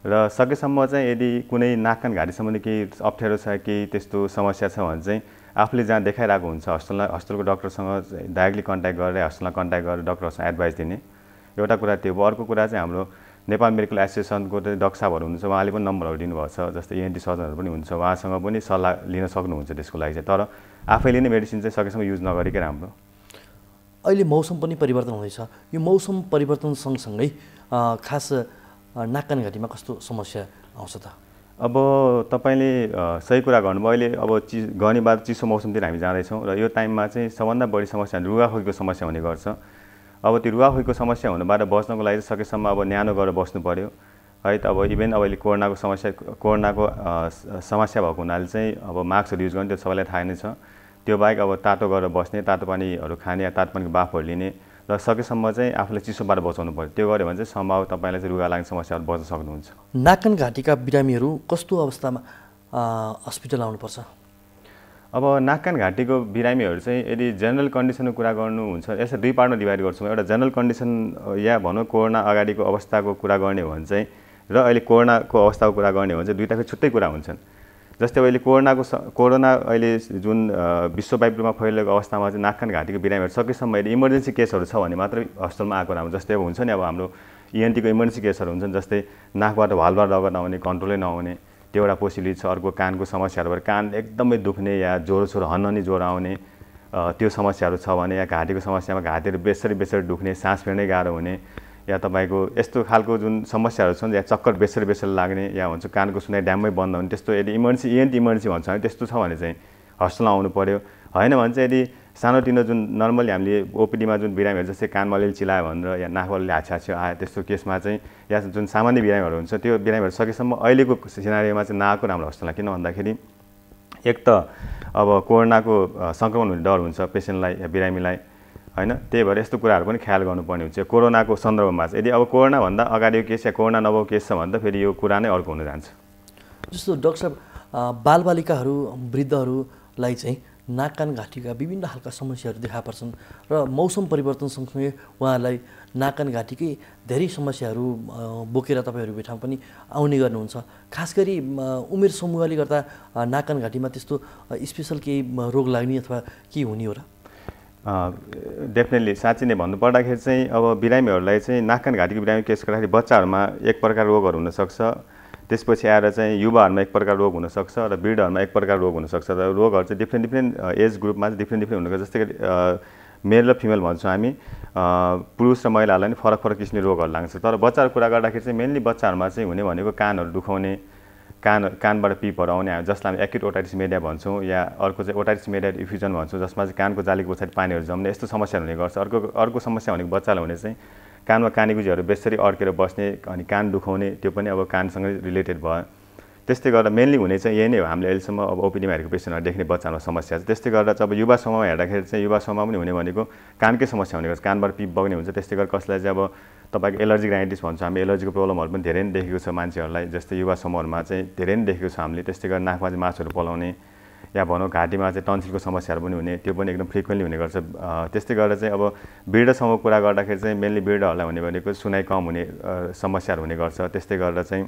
र सकेसम्म चाहिँ यदि कुनै नाक कान घाँटी सम्बन्धी केही अप्ठ्यारो छ, केही त्यस्तो समस्या छ भने चाहिँ आफूले जहाँ देखाइरहेको हुन्छ हस्पिटलको डक्टरसँग डाइरेक्टली कन्ट्याक्ट गरेर हस्पिटलमा कन्ट्याक्ट गरेर डक्टरसँग एडभाइस दिने एउटा कुरा त्यो हो। अर्को कुरा चाहिँ हाम्रो नेपाल मेडिकल एसोसिएसनको डाक्टर साहबहरू हुनुहुन्छ, उहाँले पनि नम्बरहरू दिनुभएको छ। जस्तै ENT सर्जनहरू पनि हुन्छ, उहाँसँग पनि सल्लाह लिन सक्नुहुन्छ त्यसको लागि चाहिँ। तर आफैले नै मेडिसिन चाहिँ सकेसम्म युज नगरेकै राम्रो। अहिले मौसम पनि परिवर्तन हुँदैछ। यो मौसम परिवर्तन सँगसँगै खास नाक कान घाँटीमा कस्तो समस्या आउँछ त? अब तपाईँले सही कुरा गर्नुभयो। अहिले अब घनीबाट चिसो मौसमतिर हामी जाँदैछौँ र यो टाइममा चाहिँ सबभन्दा बढी समस्या रुगाखोकीको समस्या हुने गर्छ। अब त्यो रुगाखोकीको समस्या हुनुबाट बच्नको लागि सकेसम्म अब न्यानो गरेर बस्नु पऱ्यो है त। अब इभेन अब अहिले कोरोनाको समस्या भएको हुनाले चाहिँ अब मास्कहरू युज गर्ने त्यो सबैलाई थाहा नै छ। त्यो बाहेक अब तातो गरेर बस्ने, तातो पानीहरू खाने या तातो पानीको बाफहरू लिने र सकेसम्म चाहिँ आफूलाई चिसोबाट बचाउनु पर्यो। त्यो गऱ्यो भने चाहिँ सम्भव तपाईँलाई चाहिँ रुगा लाग्ने समस्याहरू बच्न सक्नुहुन्छ। नाक कान घाँटीका बिरामीहरू कस्तो अवस्थामा हस्पिटल आउनुपर्छ? अब नाक कान घाँटीको बिरामीहरू चाहिँ यदि जेनरल कन्डिसनको कुरा गर्नुहुन्छ, यसलाई दुई पार्टमा डिभाइड गर्छौँ। एउटा जेनरल कन्डिसन या भनौँ कोरोना अगाडिको अवस्थाको कुरा गर्ने हो भने चाहिँ र अहिले कोरोनाको अवस्थाको कुरा गर्ने हो भने चाहिँ दुईवटाको छुट्टै कुरा हुन्छन्। जस्तै अहिले कोरोना अहिले जुन विश्वव्यापी रूपमा फैलिएको अवस्थामा चाहिँ नाक कान घाँटीको बिरामीहरू सकेसम्म अहिले इमर्जेन्सी केसहरू छ भने मात्रै हस्पिटलमा आएको राम्रो। जस्तै अब हुन्छ नि अब हाम्रो ENTको इमर्जेन्सी केसहरू हुन्छन्, जस्तै नाकबाट भालबाट रगत नआउने, कन्ट्रोलै नहुने, त्यो एउटा पोसिबिलिटी छ। अर्को कानको समस्याहरू भएर कान एकदमै दुख्ने या ज्वरो हन्ननी ज्वरो आउने त्यो समस्याहरू छ भने, या घाँटीको समस्यामा घाँटीहरू बेसरी दुख्ने, सास फेर्नै गाह्रो हुने, या तपाईँको यस्तो खालको जुन समस्याहरू छन्, या चक्कर बेसरी लाग्ने, या भन्छ कानको सुनाइ ड्याममै बन्द हुने, त्यस्तो यदि इमर्जेन्सी भन्छ भने त्यस्तो छ भने चाहिँ हस्पिटलमा आउनु पर्यो। होइन भने चाहिँ यदि सानोतिनो जुन नर्मली हामीले ओपिडीमा जुन बिरामीहरू जस्तै कानमा अलिअलि चिलायो भनेर या नाकबाट हाछ्यो आयो त्यस्तो केसमा चाहिँ, या जुन सामान्य बिरामीहरू हुन्छ त्यो बिरामीहरू सकेसम्म अहिलेको सिनारीमा चाहिँ नआएको राम्रो हस्पिटलमा। किन भन्दाखेरि एक त अब कोरोनाको सङ्क्रमण हुने डर हुन्छ पेसेन्टलाई या बिरामीलाई, होइन, त्यही भएर यस्तो कुराहरू पनि ख्याल गर्नुपर्ने हुन्छ कोरोनाको सन्दर्भमा चाहिँ। यदि अब कोरोनाभन्दा अगाडिको केस या कोरोना नभएको केस छ भने त फेरि यो कुरा नै अर्को हुन जान्छ। जस्तो डाक्टर साहब, बालबालिकाहरू वृद्धहरूलाई चाहिँ नाक कान घाँटीका विभिन्न खालका समस्याहरू देखा पर्छन् र मौसम परिवर्तन सँगसँगै उहाँहरूलाई नाक कान घाँटीकै धेरै समस्याहरू बोकेर तपाईँहरूको ठाउँ पनि आउने गर्नुहुन्छ। खास गरी उमेर समूहले गर्दा नाक कान घाँटीमा त्यस्तो स्पेसल केही रोग लाग्ने अथवा के हुने हो र? डेफिनेटली साँच्चै नै भन्नुपर्दाखेरि चाहिँ अब बिरामीहरूलाई चाहिँ नाक कान घाँटीको बिरामी केस गर्दाखेरि बच्चाहरूमा एक प्रकार रोगहरू हुनसक्छ, त्यसपछि आएर चाहिँ युवाहरूमा एक प्रकार रोग हुनसक्छ र वृद्धहरूमा एक प्रकार रोग हुनसक्छ। र रोगहरू चाहिँ डिफ्रेन्ट एज ग्रुपमा चाहिँ डिफ्रेन्ट हुनुहुन्छ। जस्तै गरी मेल र फिमेल भन्छौँ हामी, पुरुष र महिलाहरूलाई नि फरक किसिमले रोगहरू लाग्छ। तर बच्चाहरूको कुरा गर्दाखेरि चाहिँ मेनली बच्चाहरूमा चाहिँ हुने भनेको कानहरू दुखाउने, कानबाट पिपहरू आउने, जसलाई हामी एक्युट ओटाइटिस मिडिया भन्छौँ, या अर्को चाहिँ ओटाइटिस मिडिया इफ्युजन भन्छौँ, जसमा चाहिँ कानको जालीको पछाडि पानीहरू जम्ने, यस्तो समस्याहरू हुने गर्छ। अर्को समस्या भनेको बच्चालाई हुने चाहिँ कानमा कानीगुजीहरू बेसरी अड्केर बस्ने अनि कान दुखाउने, त्यो पनि अब कानसँग रिलेटेड भयो। त्यस्तै गर्दा मेनली हुने चाहिँ यही नै हो हामीले अहिलेसम्म अब ओपिडीमा हेरेको पेसेन्टहरू देख्ने बच्चामा समस्या छ। त्यस्तै गर्दा चाहिँ अब युवा समूहमा हेर्दाखेरि चाहिँ युवा समूहमा पनि हुने भनेको कानकै समस्या हुने गर्छ, कानबाट पिप बग्ने हुन्छ। त्यस्तै गरेर कसैलाई चाहिँ अब तपाईँको एलर्जिक राइटिस भन्छ हामी, एलर्जीको प्रब्लमहरू पनि धेरै नै देखेको छ मान्छेहरूलाई। जस्तै युवा समूहहरूमा चाहिँ धेरै नै देखेको छ हामीले। त्यस्तै गरेर नाकमा चाहिँ मासुहरू पलाउने, या भनौँ घाँटीमा चाहिँ टन्सिलको समस्याहरू पनि हुने, त्यो पनि एकदम फ्रिक्वेन्टली हुने गर्छ। त्यस्तै गरेर चाहिँ अब वृद्धसँग कुरा गर्दाखेरि चाहिँ मेनली वृद्धहरूलाई हुने भनेको सुनाइ कम हुने समस्याहरू हुने गर्छ। त्यस्तै गरेर चाहिँ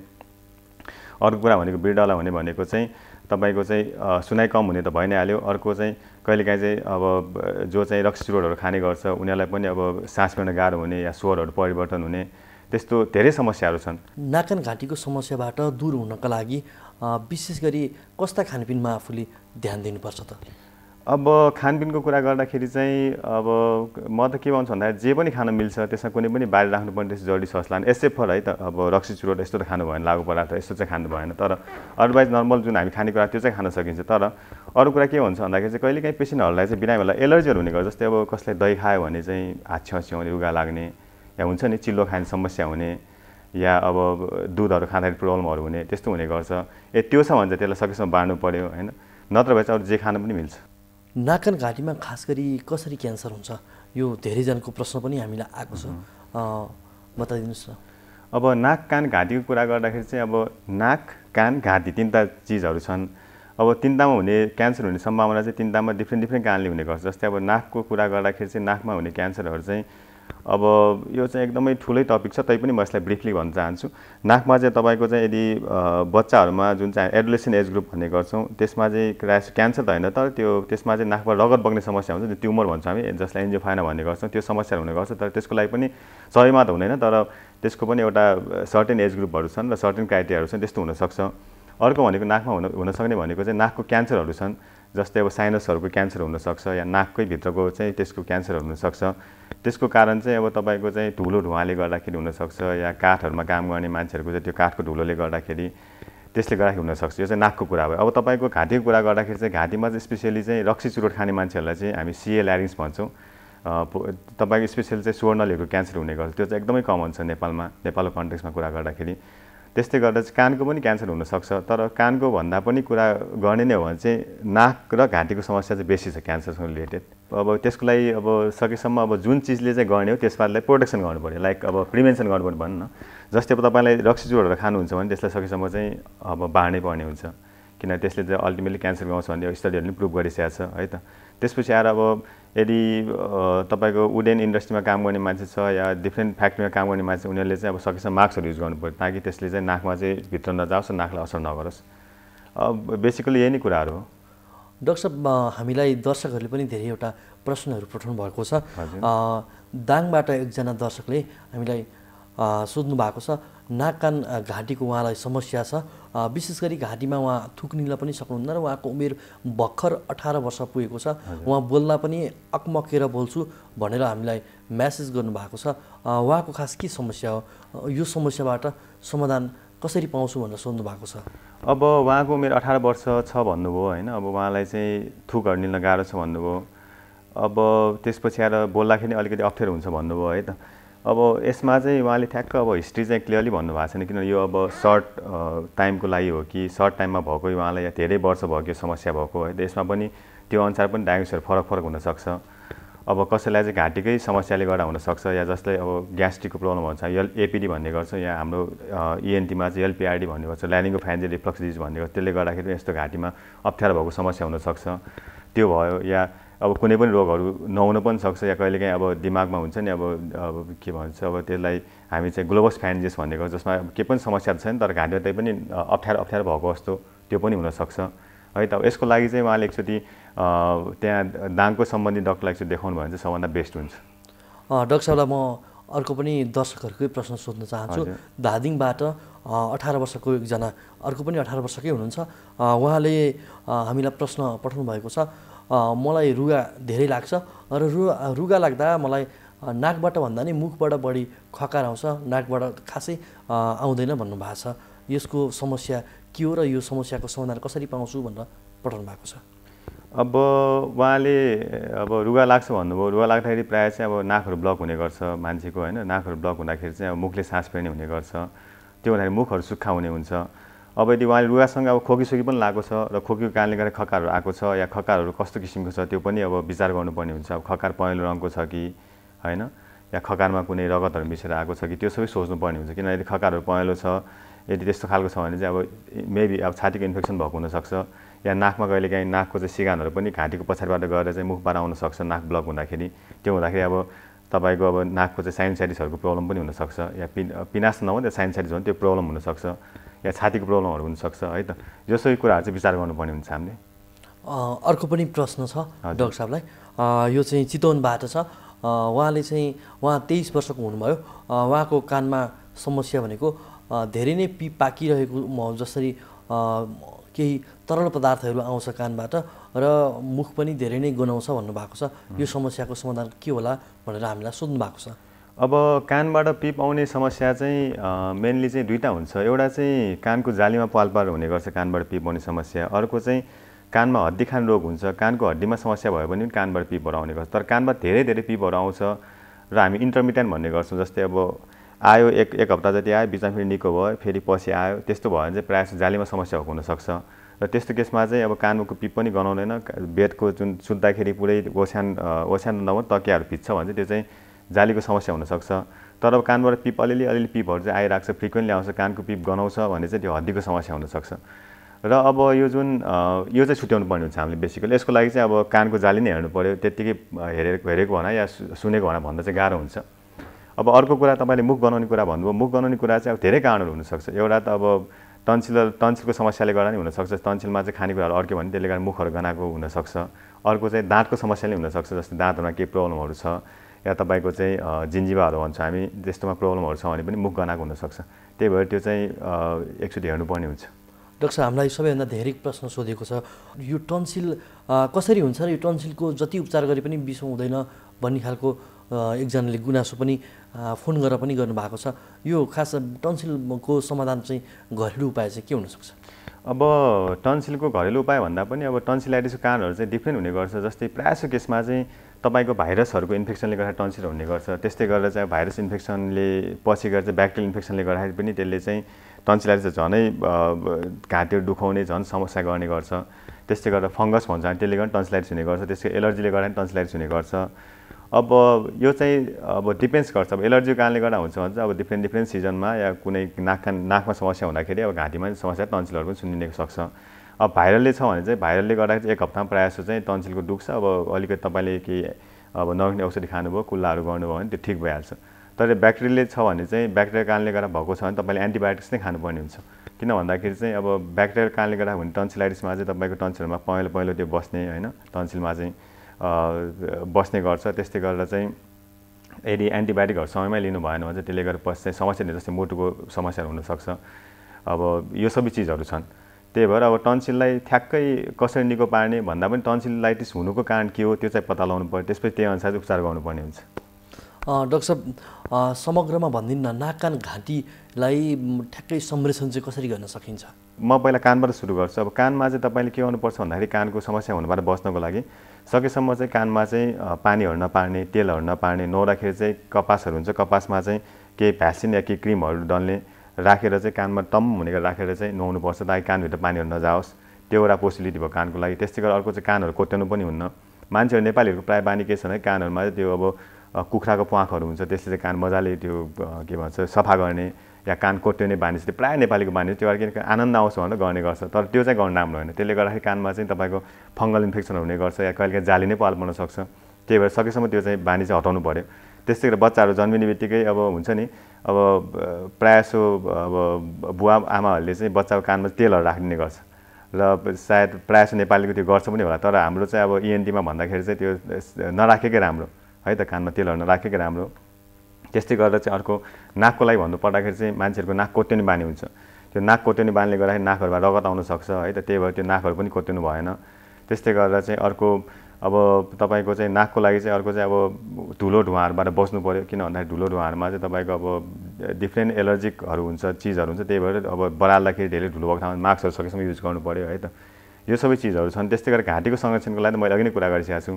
अर्को कुरा भनेको वृद्धलाई हुने भनेको चाहिँ तपाईँको चाहिँ सुनाइ कम हुने त भइ नै हाल्यो। अर्को चाहिँ कहिलेकाहीँ चाहिँ अब जो चाहिँ रक्सी चुरोटहरू खाने गर्छ उनीहरूलाई पनि अब सास फेर्न गाह्रो हुने या स्वरहरू परिवर्तन हुने, त्यस्तो धेरै समस्याहरू छन्। नाक कान घाँटीको समस्याबाट दूर हुनका लागि विशेष गरी कस्ता खानपिनमा आफूले ध्यान दिनुपर्छ त? अब खानपिनको कुरा गर्दाखेरि चाहिँ अब म त के भन्छु भन्दाखेरि जे पनि खान मिल्छ त्यसमा कुनै पनि बाहिर राख्नुपर्ने त्यस्तो जरुरी छ जस्तो लाग्दैन। एक्सेप्ट फर है त अब रक्सी चुरोट यस्तो त खानु भएन, लागु पदार्थ यस्तो चाहिँ खानु भएन। तर अदरवाइज नर्मल जुन हामी खानेकुरा त्यो चाहिँ खान सकिन्छ। तर अरू कुरा के हुन्छ भन्दाखेरि चाहिँ कहिलेकाहीँ पेसेन्टहरूलाई चाहिँ बिरामीहरूलाई एलर्जीहरू हुने गर्छ। जस्तै अब कसैलाई दही खायो भने चाहिँ हात छ्याउने, रुगा लाग्ने, या हुन्छ नि चिल्लो खाने समस्या हुने, या अब दुधहरू खाँदाखेरि प्रब्लमहरू हुने, त्यस्तो हुने गर्छ। त्यो छ भने चाहिँ त्यसलाई सकेसम्म बाँड्नु पऱ्यो, होइन, नत्र भए चाहिँ अरू जे खान पनि मिल्छ। नाक कान घाँटीमा खास गरी कसरी क्यान्सर हुन्छ, यो धेरैजनाको प्रश्न पनि हामीलाई आएको छ, बताइदिनुहोस् न। अब नाक कान घाँटीको कुरा गर्दाखेरि चाहिँ अब नाक कान घाँटी तिनवटा चिजहरू छन्। अब तिनवटामा हुने क्यान्सर हुने सम्भावना चाहिँ तिनवटामा डिफ्रेन्ट कारणले हुने गर्छ। जस्तै अब नाकको कुरा गर्दाखेरि चाहिँ नाकमा हुने क्यान्सरहरू चाहिँ अब यो चाहिँ एकदमै ठुलै टपिक छ, तैपनि म यसलाई ब्रिफली भन्न चाहन्छु। नाकमा चाहिँ तपाईँको चाहिँ यदि बच्चाहरूमा जुन चाहिँ एडोलेसेन्ट एज ग्रुप भन्ने गर्छौँ त्यसमा चाहिँ क्यान्सर त होइन, तर त्यसमा चाहिँ नाकबाट रगत बग्ने समस्या हुन्छ, त्यो ट्युमर भन्छौँ हामी, जसलाई एन्जियोफाइमा भन्ने गर्छौँ, त्यो समस्याहरू हुने गर्छ। तर त्यसको लागि पनि सबैमा त हुँदैन, तर त्यसको पनि एउटा सर्टेन एज ग्रुपहरू छन् र सर्टेन क्राइटेरियाहरू छन्, त्यस्तो हुनसक्छ। अर्को भनेको नाकमा हुन सक्ने भनेको चाहिँ नाकको क्यान्सरहरू छन्। जस्तै अब साइनसहरूको क्यान्सर हुनसक्छ, या नाककै भित्रको चाहिँ त्यसको क्यान्सरहरू हुनसक्छ। त्यसको कारण चाहिँ अब तपाईँको चाहिँ धुलो धुवाँले गर्दाखेरि हुनसक्छ, या काठहरूमा काम गर्ने मान्छेहरूको चाहिँ त्यो काठको धुलोले गर्दाखेरि त्यसले गर्दाखेरि हुनसक्छ। यो चाहिँ नाकको कुरा भयो। अब तपाईँको घाँटीको कुरा गर्दाखेरि चाहिँ घाँटीमा चाहिँ स्पेसियली चाहिँ रक्सी चुरोट खाने मान्छेहरूलाई चाहिँ हामी सिए ल्यारिङ्स भन्छौँ। तपाईँको स्पेसियली चाहिँ स्वर्णलीहरूको क्यान्सर हुने गर्छ, त्यो चाहिँ एकदमै कमन छ नेपालको कन्टेक्समा कुरा गर्दाखेरि। त्यस्तै गर्दा चाहिँ कानको पनि क्यान्सर हुनसक्छ। तर कानको भन्दा पनि कुरा गर्ने नै हो भने चाहिँ नाक र घाँटीको समस्या चाहिँ बेसी छ क्यान्सरसँग रिलेटेड। अब त्यसको लागि अब सकेसम्म अब जुन चिजले चाहिँ गर्ने हो त्यसबाटलाई प्रोटेक्सन गर्नु पऱ्यो, लाइक अब प्रिभेन्सन गर्नुपर्ने भन्न। जस्तै अब तपाईँलाई रक्सी चुरोटहरू खानुहुन्छ भने त्यसलाई सकेसम्म चाहिँ अब बाँड्नै पर्ने हुन्छ, किन त्यसले चाहिँ अल्टिमेटली क्यान्सर गाउँछ भन्ने स्टडीहरूले पनि प्रुभ गरिसकेको छ है त। त्यसपछि आएर अब यदि तपाईँको वुडेन इन्डस्ट्रीमा काम गर्ने मान्छे छ या डिफ्रेन्ट फ्याक्ट्रीमा काम गर्ने मान्छे, उनीहरूले चाहिँ अब सकेसम्म मास्कहरू युज गर्नु पऱ्यो, ताकि त्यसले चाहिँ नाकमा चाहिँ भित्र नजाओस्, नाकलाई असर नगरोस्। अब बेसिकली यही नै कुराहरू हो। डाक्टर साहब, हामीलाई दर्शकहरूले पनि धेरैवटा प्रश्नहरू पठाउनु भएको छ। दाङबाट एकजना दर्शकले हामीलाई सोध्नु भएको छ, नाक कान घाँटीको उहाँलाई समस्या छ। विशेष गरी घाँटीमा उहाँ थुक्निन पनि सक्नुहुन्न र उहाँको उमेर भर्खर 18 वर्ष पुगेको छ। उहाँ बोल्दा पनि अकमकेर बोल्छु भनेर हामीलाई म्यासेज गर्नुभएको छ। उहाँको खास के समस्या हो, यो समस्याबाट समाधान कसरी पाउँछु भनेर सोध्नु भएको छ। अब उहाँको उमेर 18 वर्ष छ भन्नुभयो होइन। अब उहाँलाई चाहिँ थुकहरू निल्न गाह्रो छ भन्नुभयो। अब त्यसपछि आएर बोल्दाखेरि अलिकति अप्ठ्यारो हुन्छ भन्नुभयो है त। अब यसमा चाहिँ उहाँले ठ्याक्क अब हिस्ट्री चाहिँ क्लियरली भन्नुभएको छैन, किनभने यो अब सर्ट टाइमको लागि हो कि सर्ट टाइममा भएको उहाँलाई या धेरै वर्ष भयो समस्या भएको है। यसमा पनि त्यो अनुसार पनि डायग्नोसिसहरू फरक फरक हुनसक्छ। अब कसैलाई चाहिँ घाँटीकै समस्याले गर्दा हुनसक्छ, या जसलाई अब ग्यास्ट्रिकको प्रब्लम हुन्छ एपिडी भन्ने गर्छ, या हाम्रो इएनटीमा चाहिँ एलपिआरडी भन्ने गर्छ, ल्यारिङ्गोफ्यान्जियल रिफ्लक्स डिजिज भन्ने गर्छ। त्यसले गर्दाखेरि यस्तो घाँटीमा अप्ठ्यारो भएको समस्या हुनसक्छ। त्यो भयो, या अब कुनै पनि रोगहरू नहुन पनि सक्छ, या कहिलेकाहीँ अब दिमागमा हुन्छ नि अब के भन्छ अब त्यसलाई हामी चाहिँ ग्लोबस फ्यान्जिस भन्ने गर्छ, जसमा केही पनि समस्या छैन तर घाँटीमा त्यही पनि अप्ठ्यारो भएको जस्तो त्यो पनि हुनसक्छ है त। यसको लागि चाहिँ उहाँले एकचोटि त्यहाँ दाङको सम्बन्धित डक्टरलाई एकचोटि देखाउनु भयो भने चाहिँ सबभन्दा बेस्ट हुन्छ। डाक्टर साहबलाई म अर्को पनि दर्शकहरूकै प्रश्न सोध्न चाहन्छु। धादिङबाट 18 वर्षको एकजना अर्को पनि 18 वर्षकै हुनुहुन्छ। उहाँले हामीलाई प्रश्न पठाउनु भएको छ, मलाई रुगा धेरै लाग्छ र रुगा लाग्दा मलाई नाकबाट भन्दा नि मुखबाट बढी खकार आउँछ, नाकबाट खासै आउँदैन भन्नुभएको छ। यसको समस्या के हो र यो समस्याको समाधान कसरी पाउँछु भनेर पठाउनु भएको छ। अब उहाँले अब रुगा लाग्छ भन्नुभयो। रुगा लाग्दाखेरि प्रायः चाहिँ अब नाकहरू ब्लक हुने गर्छ मान्छेको होइन। नाकहरू ब्लक हुँदाखेरि चाहिँ अब मुखले सास फेर्ने हुने गर्छ, त्यो हुँदाखेरि मुखहरू सुक्खा हुने हुन्छ। अब यदि उहाँले रुगासँग अब खोकीसोकी पनि लागेको छ र खोकीको कारणले गर्दा खकारहरू आएको छ, या खकारहरू कस्तो किसिमको छ त्यो पनि अब विचार गर्नुपर्ने हुन्छ। अब खकार पहेँलो रङको छ कि होइन, या खकारमा कुनै रगतहरू मिसेर आएको छ कि त्यो सबै सोच्नुपर्ने हुन्छ। किनभने यदि खकारहरू पहेँलो छ, यदि त्यस्तो खालको छ भने चाहिँ अब मेबी अब छातीको इन्फेक्सन भएको हुनसक्छ, या नाकमा कहिलेकाहीँ नाकको चाहिँ सिगानहरू पनि घाँटीको पछाडिबाट गएर चाहिँ मुखबाट आउन सक्छ नाक ब्लक हुँदाखेरि। त्यो हुँदाखेरि अब तपाईँको अब नाकको चाहिँ साइनसाइटिसहरूको प्रब्लम पनि हुनसक्छ, या पिनास नहुँदा साइनसाइटिस हो त्यो प्रब्लम हुनसक्छ, या छातीको प्रब्लमहरू हुनसक्छ है त। यो सबै कुराहरू चाहिँ विचार गर्नुपर्ने हुन्छ हामीले। अर्को पनि प्रश्न छ डाक्टर साहबलाई, यो चाहिँ चितवनबाट छ। उहाँले चाहिँ 23 वर्षको हुनुभयो। उहाँको कानमा समस्या भनेको धेरै नै पिप पाकिरहेको जसरी केही तरल पदार्थहरू आउँछ कानबाट र मुख पनि धेरै नै गनाउँछ भन्नुभएको छ। यो समस्याको समाधान के होला भनेर हामीलाई सोध्नु भएको छ। अब कानबाट पिप आउने समस्या चाहिँ मेनली चाहिँ दुईवटा हुन्छ। एउटा चाहिँ कानको जालीमा पालपार हुने गर्छ कानबाट पिप आउने समस्या। अर्को चाहिँ कानमा हड्डी खाने रोग हुन्छ, कानको हड्डीमा समस्या भयो भने पनि कानबाट पिपहरू आउने गर्छ। तर कानमा धेरै धेरै पिपहरू आउँछ र हामी इन्टरमिटेन्ट भन्ने गर्छौँ। जस्तै अब आयो एक हप्ता जति आयो, बिचमा फेरि निको भयो, फेरि पछि आयो, त्यस्तो भयो भने चाहिँ प्रायः जालीमा समस्या भएको हुनसक्छ। र त्यस्तो केसमा चाहिँ अब कानको पिप पनि गनाउँदैन, बेडको जुन सुत्दाखेरि पुरै ओछ्यान नभए तकियाहरू भिज्छ भने चाहिँ त्यो चाहिँ जालीको समस्या हुनसक्छ। तर अब कानबाट पिप अलिअलि पिपहरू चाहिँ आइरहेको छ, फ्रिक्वेन्टली आउँछ, कानको पिप गनाउँछ भने चाहिँ त्यो हड्डीको समस्या हुनसक्छ। र अब यो चाहिँ छुट्याउनु पर्ने हुन्छ हामीले बेसिकली। यसको लागि चाहिँ अब कानको जाली नै हेर्नु पऱ्यो, त्यत्तिकै हेरेको भएन या सुनेको भएन भन्दा चाहिँ गाह्रो हुन्छ। अब अर्को कुरा तपाईँले मुख गनाउने कुरा भन्नुभयो। मुख गनाउने कुरा चाहिँ अब धेरै कारणहरू हुनसक्छ। एउटा त अब टन्सिलको समस्याले गर्दा नि हुनसक्छ। टन्सिलमा चाहिँ खानेकुराहरू अड्क्यो भने त्यसले गर्दा मुखहरू गनाएको हुनसक्छ। अर्को चाहिँ दाँतको समस्याले हुनसक्छ, जस्तै दाँतहरूमा केही प्रब्लमहरू छ, या तपाईँको चाहिँ जिन्जिवाहरू भन्छ हामी, त्यस्तोमा प्रब्लमहरू छ भने पनि मुख गनाएको हुनसक्छ। त्यही भएर त्यो चाहिँ एकचोटि हेर्नुपर्ने हुन्छ। डाक्टर साहब, हामीलाई सबैभन्दा धेरै प्रश्न सोधेको छ, यो टन्सिल कसरी हुन्छ र यो टन्सिलको जति उपचार गरे पनि बिसो हुँदैन भन्ने खालको एकजनाले गुनासो पनि फोन गरेर पनि गर्नुभएको छ। यो खास टन्सिलको समाधान चाहिँ घरेलु उपाय चाहिँ के हुनसक्छ? अब टन्सिलको घरेलु उपाय भन्दा पनि अब टन्सिलाइटिसको कारणहरू चाहिँ डिफ्रेन्ट हुने गर्छ। जस्तै प्रायःको केसमा चाहिँ तपाईँको भाइरसहरूको इन्फेक्सनले गर्दा टन्सिल हुने गर्छ। त्यस्तै गरेर चाहिँ भाइरस इन्फेक्सनले पछि गएर चाहिँ ब्याक्टेरियल इन्फेक्सनले गर्दाखेरि पनि त्यसले चाहिँ टन्सिलाइटिस झनै घाँटीहरू दुखाउने झन् समस्या गर्ने गर्छ। त्यस्तै गरेर फङ्गस भन्छ त्यसले गर्दा टन्सिलाइटिस हुने गर्छ। त्यसको एलर्जीले गर्दा टन्सिलाइटिस हुने गर्छ। अब यो चाहिँ अब डिपेन्ड्स गर्छ। अब एलर्जीको कारणले गर्दा हुन्छ भने चाहिँ अब डिफ्रेन्ट सिजनमा या कुनै नाकमा समस्या हुँदाखेरि अब घाँटीमा समस्या टन्सिलहरू पनि सुनिने सक्छ। अब भाइरलले छ भने चाहिँ भाइरलले गर्दाखेरि चाहिँ एक हप्तामा प्रायः जस्तो चाहिँ टन्सिलको दुख्छ। अब अलिकति तपाईँले केही अब नर्ने औषधि खानुभयो, कुल्लाहरू गर्नुभयो भने त्यो ठिक भइहाल्छ। तर ब्याक्टेरियाले छ भने चाहिँ ब्याक्टेरियल कारणले गर्दा भएको छ भने तपाईँले एन्टिबायोटिक्स नै खानुपर्ने हुन्छ। किन भन्दाखेरि चाहिँ अब ब्याक्टेरियल कारणले गर्दा हुने टन्सिलाइटिसमा चाहिँ तपाईँको टन्सिलहरूमा पहेँलो त्यो बस्ने होइन, टन्सिलमा चाहिँ बस्ने गर्छ। त्यस्तै गरेर चाहिँ यदि एन्टिबायोटिकहरू समयमै लिनु भएन भने चाहिँ त्यसले गर्दा पछि चाहिँ समस्या नि जस्तै मुटुको समस्याहरू हुनसक्छ। अब यो सबै चिजहरू छन्। त्यही भएर अब टन्सिललाई ठ्याक्कै कसरी निको पार्ने भन्दा पनि टन्सिलाइटिस हुनुको कारण के हो त्यो चाहिँ पत्ता लगाउनु पर्यो, त्यसपछि त्यही अनुसार उपचार गर्नुपर्ने हुन्छ। डाक्टर साहब, समग्रमा भनिदिनु न, नाक कान घाँटीलाई ठ्याक्कै संरक्षण चाहिँ कसरी गर्न सकिन्छ? म पहिला कानबाट सुरु गर्छु। अब कानमा चाहिँ तपाईँले के गर्नुपर्छ भन्दाखेरि कानको समस्या हुनुबाट बच्नको लागि सकेसम्म चाहिँ कानमा चाहिँ पानीहरू नपार्ने, तेलहरू नपार्ने, नुहाउँदाखेरि चाहिँ कपासहरू हुन्छ, कपासमा चाहिँ केही भ्याक्सिन या केही क्रिमहरू डल्ने राखेर चाहिँ कानमा टम हुने गरेर राखेर चाहिँ नुहाउनुपर्छ ताकि कानभित्र पानीहरू नजाओस्। त्यो एउटा पोसिबिलिटी भयो कानको लागि। त्यस्तै गरेर अर्को चाहिँ कानहरू कोट्याउनु पनि हुन्न। मान्छेहरू नेपालीहरूको प्रायः बानी के छ भने कानहरूमा चाहिँ त्यो अब कुखुराको प्वाखहरू हुन्छ, त्यसले चाहिँ कान मजाले त्यो के भन्छ सफा गर्ने या कान कोट्याउने बानी चाहिँ प्रायः नेपालीको बानी त्यो किनकि आनन्द आउँछ भनेर गर्ने गर्छ, तर त्यो चाहिँ गर्न राम्रो होइन। त्यसले गर्दाखेरि कानमा चाहिँ तपाईँको फङ्गल इन्फेक्सनहरू हुने गर्छ या कहिलेकाहीँ जाली नै पाल पर्न सक्छ। त्यही भएर सकेसम्म त्यो चाहिँ बानी चाहिँ हटाउनु पऱ्यो। त्यस्तै गरेर बच्चाहरू जन्मिने बित्तिकै अब हुन्छ नि, अब प्रायःसो अब बुवा आमाहरूले चाहिँ बच्चाको कानमा तेलहरू राखिदिने गर्छ र सायद प्रायःसो नेपालीको त्यो गर्छ पनि होला, तर हाम्रो चाहिँ अब इएनटीमा भन्दाखेरि चाहिँ त्यो नराखेकै राम्रो है त, कानमा तेलहरू नराखेकै राम्रो। त्यस्तै गरेर चाहिँ अर्को नाकको लागि भन्नुपर्दाखेरि चाहिँ मान्छेहरूको नाक कोट्याउने बानी हुन्छ। त्यो नाक कोट्याउने बानीले गर्दाखेरि नाकहरूमा रगत आउन सक्छ है त, त्यही भएर त्यो नाकहरू पनि कोट्याउनु भएन। त्यस्तै गरेर चाहिँ अर्को अब तपाईँको चाहिँ नाकको लागि चाहिँ अर्को चाहिँ अब धुलो धुवाँहरूबाट बस्नु पऱ्यो। किन भन्दाखेरि धुलो धुवाँहरूमा चाहिँ तपाईँको अब डिफ्रेन्ट एलर्जिकहरू हुन्छ, चिजहरू हुन्छ, त्यही भएर अब बराल्दाखेरि धेरै धुलो भएको ठाउँमा मास्कहरू सकेसम्म युज गर्नु पऱ्यो है त। यो सबै चिजहरू छन्। त्यस्तै गरेर घाँटीको संरक्षणको लागि मैले अघि नै कुरा गरिसकेको छु।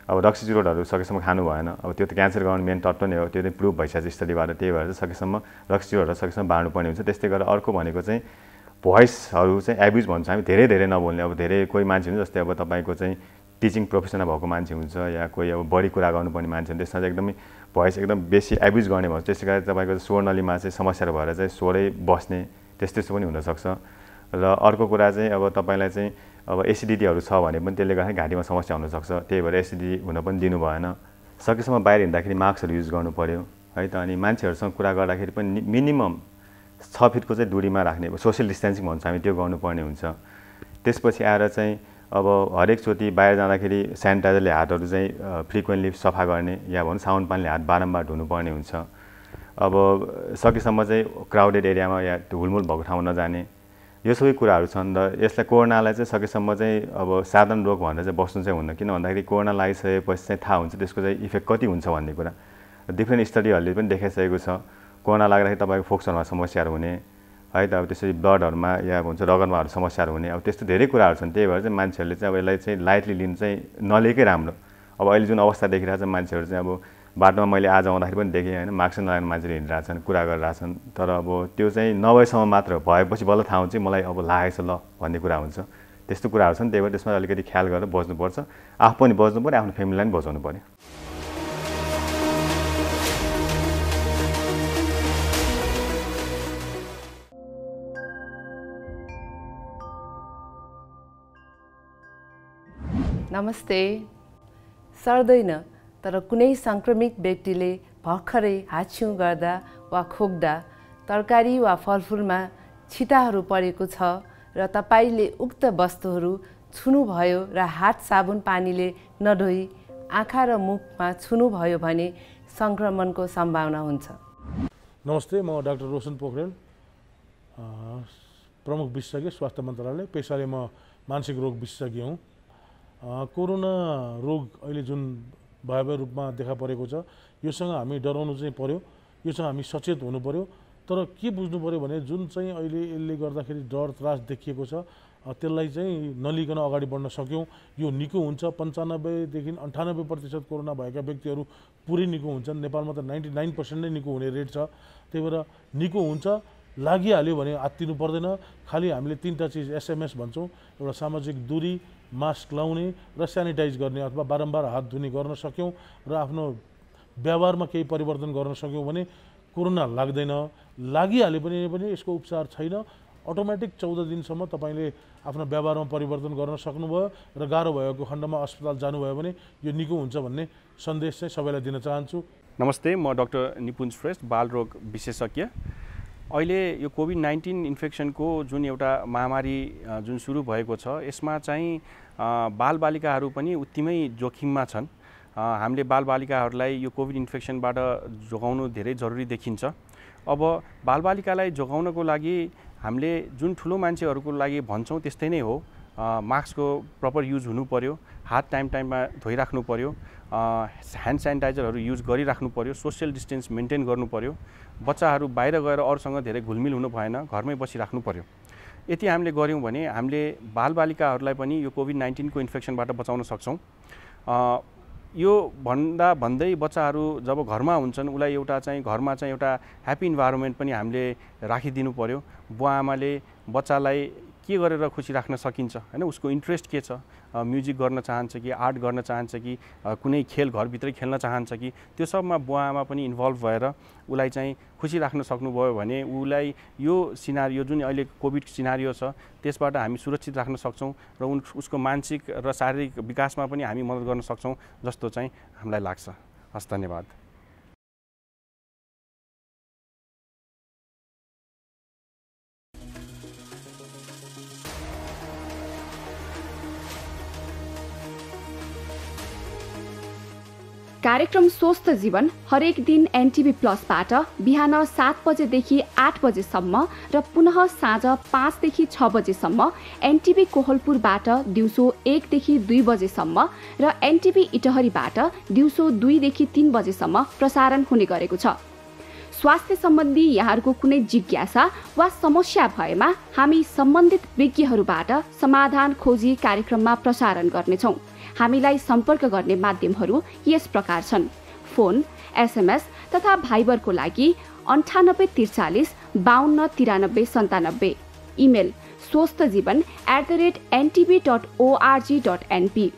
अब रक्सीचुरोटहरू सकेसम्म खानु भएन। अब त्यो त क्यान्सर गराउने मेन तत्त्व नै हो, त्यो चाहिँ प्रुभ भइसकेको छ स्टडीबाट। त्यही भएर चाहिँ सकेसम्म रक्सीचुरोटहरू सकेसम्म बाँड्नुपर्ने हुन्छ। त्यस्तै गरेर अर्को भनेको चाहिँ भोइसहरू चाहिँ एब्युज भन्छ हामी, धेरै धेरै नबोल्ने। अब धेरै कोही मान्छे हुन्छ जस्तै अब तपाईँको चाहिँ टिचिङ प्रोफेसनमा भएको मान्छे हुन्छ या कोही अब बढी कुरा गर्नुपर्ने मान्छे हुन्छ, त्यसमा चाहिँ एकदमै भोइस एकदम बेसी एब्युज गर्ने भन्छ। त्यसै कारण तपाईँको स्वर नलीमा चाहिँ समस्याहरू भएर चाहिँ स्वरै बस्ने त्यस्तो पनि हुनसक्छ। र अर्को कुरा चाहिँ अब तपाईँलाई चाहिँ अब एसिडिटीहरू छ भने पनि त्यसले गर्दाखेरि घाँटीमा समस्या हुनसक्छ। त्यही भएर एसिडिटी हुन पनि दिनु भएन। सकेसम्म बाहिर हिँड्दाखेरि मास्कहरू युज गर्नु पऱ्यो है त। अनि मान्छेहरूसँग कुरा गर्दाखेरि पनि मिनिमम 6 फिटको चाहिँ दूरीमा राख्ने, सोसियल डिस्टेन्सिङ भन्छ हामी, त्यो गर्नुपर्ने हुन्छ। त्यसपछि आएर चाहिँ अब हरेकचोटि बाहिर जाँदाखेरि सेनिटाइजरले हातहरू चाहिँ फ्रिक्वेन्टली सफा गर्ने या भनौँ साबुन पानीले हात बारम्बार धुनुपर्ने हुन्छ। अब सकेसम्म चाहिँ क्राउडेड एरियामा या हुलमुल भएको ठाउँमा नजाने, यो सबै कुराहरू छन्। र यसलाई कोरोनालाई चाहिँ सकेसम्म चाहिँ अब साधारण रोग भनेर चाहिँ बस्नु चाहिँ हुन्न। किन भन्दाखेरि कोरोना लागिसकेपछि चाहिँ थाहा हुन्छ त्यसको चाहिँ इफेक्ट कति हुन्छ भन्ने कुरा। डिफ्रेन्ट स्टडीहरूले पनि देखाइसकेको छ कोरोना लाग्दाखेरि तपाईँको फोक्सहरूमा समस्याहरू हुने है त, अब त्यसरी ब्लडहरूमा या भन्छ रगतमाहरू समस्याहरू हुने, अब त्यस्तो धेरै कुराहरू छन्। त्यही भएर चाहिँ मान्छेहरूले चाहिँ अब यसलाई चाहिँ लाइटली लिनु चाहिँ नलिएकै राम्रो। अब अहिले जुन अवस्था देखिरहेको छ मान्छेहरू चाहिँ अब बाटोमा मैले आज आउँदाखेरि पनि देखेँ होइन, मास्क नलाउने मान्छेहरू हिँडिरहेछन्, कुरा गरिरहेछन्। तर अब त्यो चाहिँ नभएसम्म मात्र, भएपछि बल्ल थाहा हुन्छ मलाई अब लागेको छ ल भन्ने कुरा हुन्छ। त्यस्तो कुराहरू छन्। त्यही भएर त्यसमा अलिकति ख्याल गरेर बस्नुपर्छ। आफू पनि बस्नु पऱ्यो, आफ्नो फ्यामिलीलाई पनि बचाउनु पऱ्यो। नमस्ते। सर्दैन तर कुनै सङ्क्रमित व्यक्तिले भर्खरै हाच्छिउँ गर्दा वा खोक्दा तरकारी वा फलफुलमा छिटाहरू परेको छ र तपाईले उक्त वस्तुहरू छुनुभयो र हात साबुन पानीले नधोई आँखा र मुखमा छुनुभयो भने सङ्क्रमणको सम्भावना हुन्छ। नमस्ते, म डाक्टर रोशन पोखरेल, प्रमुख विशेषज्ञ स्वास्थ्य मन्त्रालय। पेसाले म मानसिक रोग विशेषज्ञ हुँ। कोरोना रोग अहिले जुन भयावह रूपमा देखा परेको छ, योसँग हामी डराउनु चाहिँ पर्यो, योसँग हामी सचेत हुनु पर्यो। तर के बुझ्नु पर्यो भने जुन चाहिँ अहिले यसले गर्दाखेरि डर त्रास देखिएको छ त्यसलाई चाहिँ नलिकन अगाडि बढ्न सक्यौँ, यो निको हुन्छ। 95 देखि 98% कोरोना भएका व्यक्तिहरू पुरै निको हुन्छन्। नेपालमा त 99% नै निको हुने रेट छ। त्यही भएर निको हुन्छ, लागिहाल्यो भने आत्तिनु पर्दैन। खालि हामीले 3टा चिज SMS भन्छौँ, एउटा सामाजिक दूरी, मास्क लाउने र सेनिटाइज गर्ने अथवा बारम्बार हात धुने गर्न सक्यौँ र आफ्नो व्यवहारमा केही परिवर्तन गर्न सक्यौँ भने कोरोना लाग्दैन। लागिहाल्यो पनि यसको उपचार छैन। अटोमेटिक 14 दिनसम्म तपाईँले आफ्नो व्यवहारमा परिवर्तन गर्न सक्नुभयो र गाह्रो भएको खण्डमा अस्पताल जानुभयो भने यो निको हुन्छ भन्ने सन्देश चाहिँ सबैलाई दिन चाहन्छु। नमस्ते, म डाक्टर निपुञ्ज श्रेष्ठ, बालरोग विशेषज्ञ। अहिले यो कोभिड-19 इन्फेक्सनको जुन एउटा महामारी जुन सुरु भएको छ, यसमा चाहिँ बालबालिकाहरू पनि उत्तिमै जोखिममा छन् हामीले बालबालिकाहरूलाई यो कोभिड इन्फेक्सनबाट जोगाउनु धेरै जरुरी देखिन्छ। अब बालबालिकालाई जोगाउनको लागि हामीले जुन ठुलो मान्छेहरूको लागि भन्छौँ त्यस्तै नै हो। मास्कको प्रपर युज हुनु पर्यो, हात टाइममा धोइराख्नु पर्यो, ह्यान्ड सेनिटाइजरहरू युज गरिराख्नु पर्यो, सोसियल डिस्टेन्स मेन्टेन गर्नु पर्यो, बच्चाहरू बाहिर गएर अरूसँग धेरै घुलमिल हुनु भएन, घरमै बसिराख्नु पर्यो। यति हामीले गऱ्यौँ भने हामीले बालबालिकाहरूलाई पनि यो कोभिड-19 को इन्फेक्सनबाट बचाउन सक्छौँ। यो भन्दै बच्चाहरू जब घरमा हुन्छन् उसलाई घरमा एउटा ह्याप्पी इन्भाइरोमेन्ट पनि हामीले राखिदिनु पर्यो। बुवा आमाले बच्चालाई के गरेर खुसी राख्न सकिन्छ हैन, उसको इन्ट्रेस्ट के छ, म्युजिक गर्न चाहन्छ कि आर्ट गर्न चाहन्छ कि कुनै खेल घरभित्रै खेल्न चाहन्छ कि त्यो सबमा बुवा आमा पनि इन्भल्भ भएर उसलाई खुसी राख्न सक्नुभयो भने उसलाई यो सिनारियो जुन अहिले कोभिड सिनारियो छ त्यसबाट हामी सुरक्षित राख्न सक्छौँ र उसको मानसिक र शारीरिक विकासमा पनि हामी मद्दत गर्न सक्छौँ जस्तो हामीलाई लाग्छ। हस्, धन्यवाद। कार्यक्रम स्वस्थ जीवन हरेक दिन एनटिभी प्लसबाट बिहान 7 बजेदेखि 8 बजेसम्म र पुनः साँझ 5 देखि 6 बजेसम्म एनटिभी कोहलपुरबाट दिउँसो 1 देखि 2 बजेसम्म र एनटिभी इटहरीबाट दिउँसो 2 देखि 3 बजेसम्म प्रसारण हुने गरेको छ। स्वास्थ्य सम्बन्धी यहाँहरूको कुनै जिज्ञासा वा समस्या भएमा हामी सम्बन्धित विज्ञहरूबाट समाधान खोजी कार्यक्रममा प्रसारण गर्नेछौँ। हामीलाई सम्पर्क गर्ने माध्यमहरू यस प्रकार छन्: फोन, एसएमएस तथा भाइबरको लागि 9843 52 93 97, इमेल swasthjivan@ntv.org.np।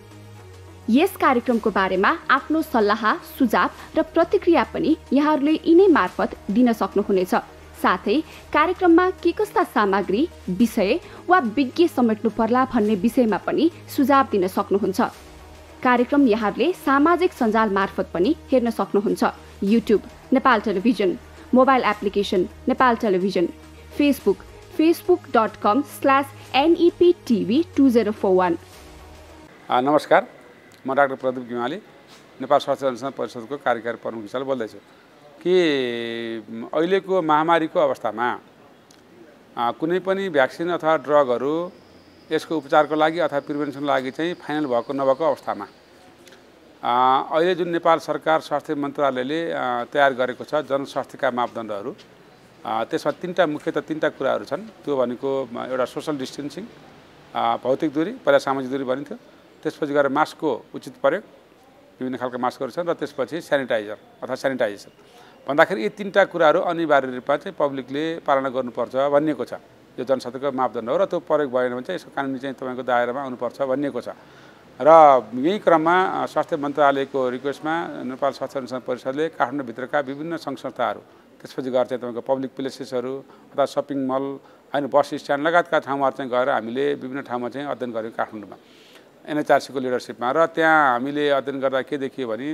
यस कार्यक्रमको बारेमा आफ्नो सल्लाह, सुझाव र प्रतिक्रिया पनि यहाँहरूले यिनै मार्फत दिन सक्नुहुनेछ। साथै कार्यक्रममा के कस्ता सामग्री, विषय वा विज्ञ समेट्नु पर्ला भन्ने विषयमा पनि सुझाव दिन सक्नुहुन्छ। कार्यक्रम यहाँहरूले सामाजिक सञ्जाल मार्फत पनि हेर्न सक्नुहुन्छ। YouTube Nepal television, mobile application Nepal television, Facebook facebook.com/neptv2041। नमस्कार, म डाक्टर प्रदीप गिमाली नेपाल स्वास्थ्य अनुसन्धान परिषदको कार्यकारी प्रमुख हिसाबले बोल्दैछु कि अहिलेको महामारीको अवस्थामा कुनै पनि भ्याक्सिन अथवा ड्रगहरू यसको उपचारको लागि अथवा प्रिभेन्सनको लागि फाइनल भएको नभएको अवस्थामा अहिले जुन नेपाल सरकार स्वास्थ्य मन्त्रालयले तयार गरेको छ जनस्वास्थ्यका मापदण्डहरू, त्यसमा मुख्यतः तीनटा कुराहरू छन्। त्यो भनेको एउटा सोशल डिस्टेन्सिङ, भौतिक दूरी, पहिला सामाजिक दूरी भनिन्थ्यो, त्यसपछि गएर मास्कको उचित प्रयोग, विभिन्न खालका मास्कहरू छन्, र त्यसपछि सेनिटाइजर अथवा सेनिटाइजेसन भन्दाखेरि यी तीनटा कुराहरू अनिवार्य रूपमा पब्लिकले पालना गर्नुपर्छ भनिएको छ। यो जनस्वास्थ्यको मापदण्ड हो र त्यो प्रयोग भएन भने यसको कानुनी तपाईँको दायरामा आउनुपर्छ भनिएको छ। र यही क्रममा स्वास्थ्य मन्त्रालयको रिक्वेस्टमा नेपाल स्वास्थ्य अनुसन्धान परिषदले काठमाडौँभित्रका विभिन्न सङ्घ संस्थाहरू, त्यसपछि गएर तपाईँको पब्लिक प्लेसेसहरू अथवा सपिङ मल होइन बस स्ट्यान्ड लगायतका ठाउँहरू गएर हामीले विभिन्न ठाउँमा अध्ययन गऱ्यौँ काठमाडौँमा एनएचआरसीको लिडरसिपमा। र त्यहाँ हामीले अध्ययन गर्दा के देखियो भने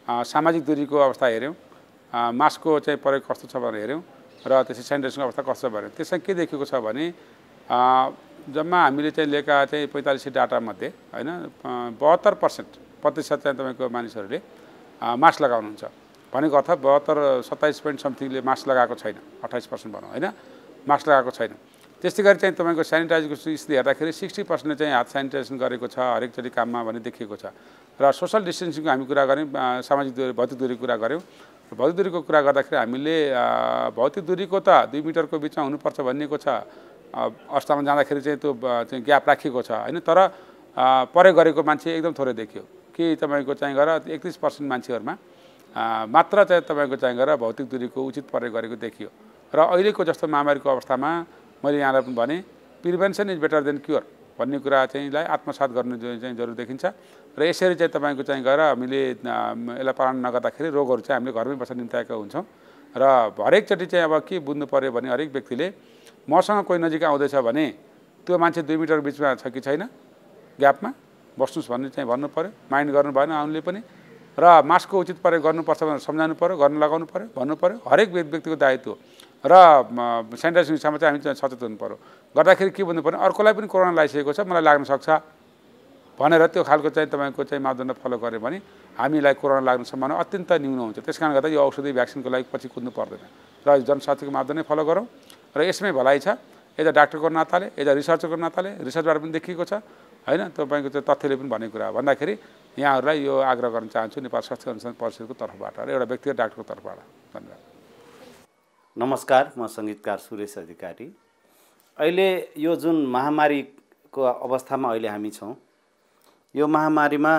सामाजिक दूरीको अवस्था हेऱ्यौँ, मास्कको प्रयोग कस्तो छ भनेर हेऱ्यौँ, र त्यसै सेनिटाइजेसनको अवस्था कस्तो भयो। त्यसमा के देखेको छ भने जम्मा हामीले लिएका 45 डाटामध्ये होइन 72% तपाईँको मानिसहरूले मास्क लगाउनुहुन्छ भनेको अर्थ 27.समथिङले मास्क लगाएको छैन, 28% भनौँ होइन, मास्क लगाएको छैन। त्यस्तै गरी तपाईँको सेनिटाइजरको स्थिति हेर्दाखेरि 60% हात सेनिटाइजेसन गरेको छ हरेकचोटि काममा भन्ने देखिएको छ। र सोसल डिस्टेन्सिङको हामी कुरा गऱ्यौँ, सामाजिक दूरी, भौतिक दूरीको कुरा गऱ्यौँ। भौतिक दूरीको कुरा गर्दाखेरि हामीले भौतिक दूरीको त 2 मिटरको बिचमा हुनुपर्छ भनिएको छ, अवस्थामा जाँदाखेरि त्यो ग्याप राखिएको छ होइन, तर प्रयोग गरेको मान्छे एकदम थोरै देखियो कि तपाईँको गएर 31% मान्छेहरूमा मात्र तपाईँको गएर भौतिक दूरीको उचित प्रयोग गरेको देखियो। र अहिलेको जस्तो महामारीको अवस्थामा मैले यहाँलाई पनि भने prevention is better than cure भन्ने कुरा लाई आत्मसात गर्नु जरुरी देखिन्छ। र यसरी तपाईँको गएर हामीले यसलाई पालन नगर्दाखेरि रोगहरू हामीले घरमै बसेर निम्त्याएका हुन्छौँ। र हरेकचोटि अब के बुझ्नु पर्यो भने हरेक व्यक्तिले मसँग कोही नजिक आउँदैछ भने त्यो मान्छे 2 मिटर बिचमा छ कि छैन, ग्यापमा बस्नुहोस् भन्ने भन्नु पर्यो, माइन्ड गर्नु भएन आउनुले पनि। र मास्कको उचित प्रयोग गर्नुपर्छ भनेर सम्झाउनु पर्यो, गर्न लगाउनु पर्यो, भन्नु पर्यो, हरेक व्यक्तिको दायित्व। र सेनिटाइजेसनमा हामी सचेत हुनु पर्यो। गर्दाखेरि के भन्नु पर्यो, अर्कोलाई पनि कोरोना लागिसकेको छ, मलाई लाग्न सक्छ भनेर त्यो खालको चाहिँ तपाईँको चाहिँ मापदण्ड फलो गऱ्यो भने हामीलाई कोरोना लाग्ने सम्भावना अत्यन्त न्यून हुन्छ। त्यसकारणले गर्दा यो औषधि भ्याक्सिनको लागि पछि कुद्नु पर्दैन र जनस्वास्थ्यको मापदण्ड फलो गरौँ र यसमै भलाइ छ। यता डाक्टरको नाताले, यता रिसर्चरको नाताले, रिसर्चबाट पनि देखिएको छ होइन, तपाईँको चाहिँ तथ्यले पनि भनेको कुरा भन्दाखेरि यहाँहरूलाई यो आग्रह गर्न चाहन्छु नेपाल स्वास्थ्य अनुसन्धान परिषदको तर्फबाट र एउटा व्यक्तिगत डाक्टरको तर्फबाट। धन्यवाद। नमस्कार, म सङ्गीतकार सुरेश अधिकारी। अहिले यो जुन महामारीको अवस्थामा अहिले हामी छौँ, यो महामारीमा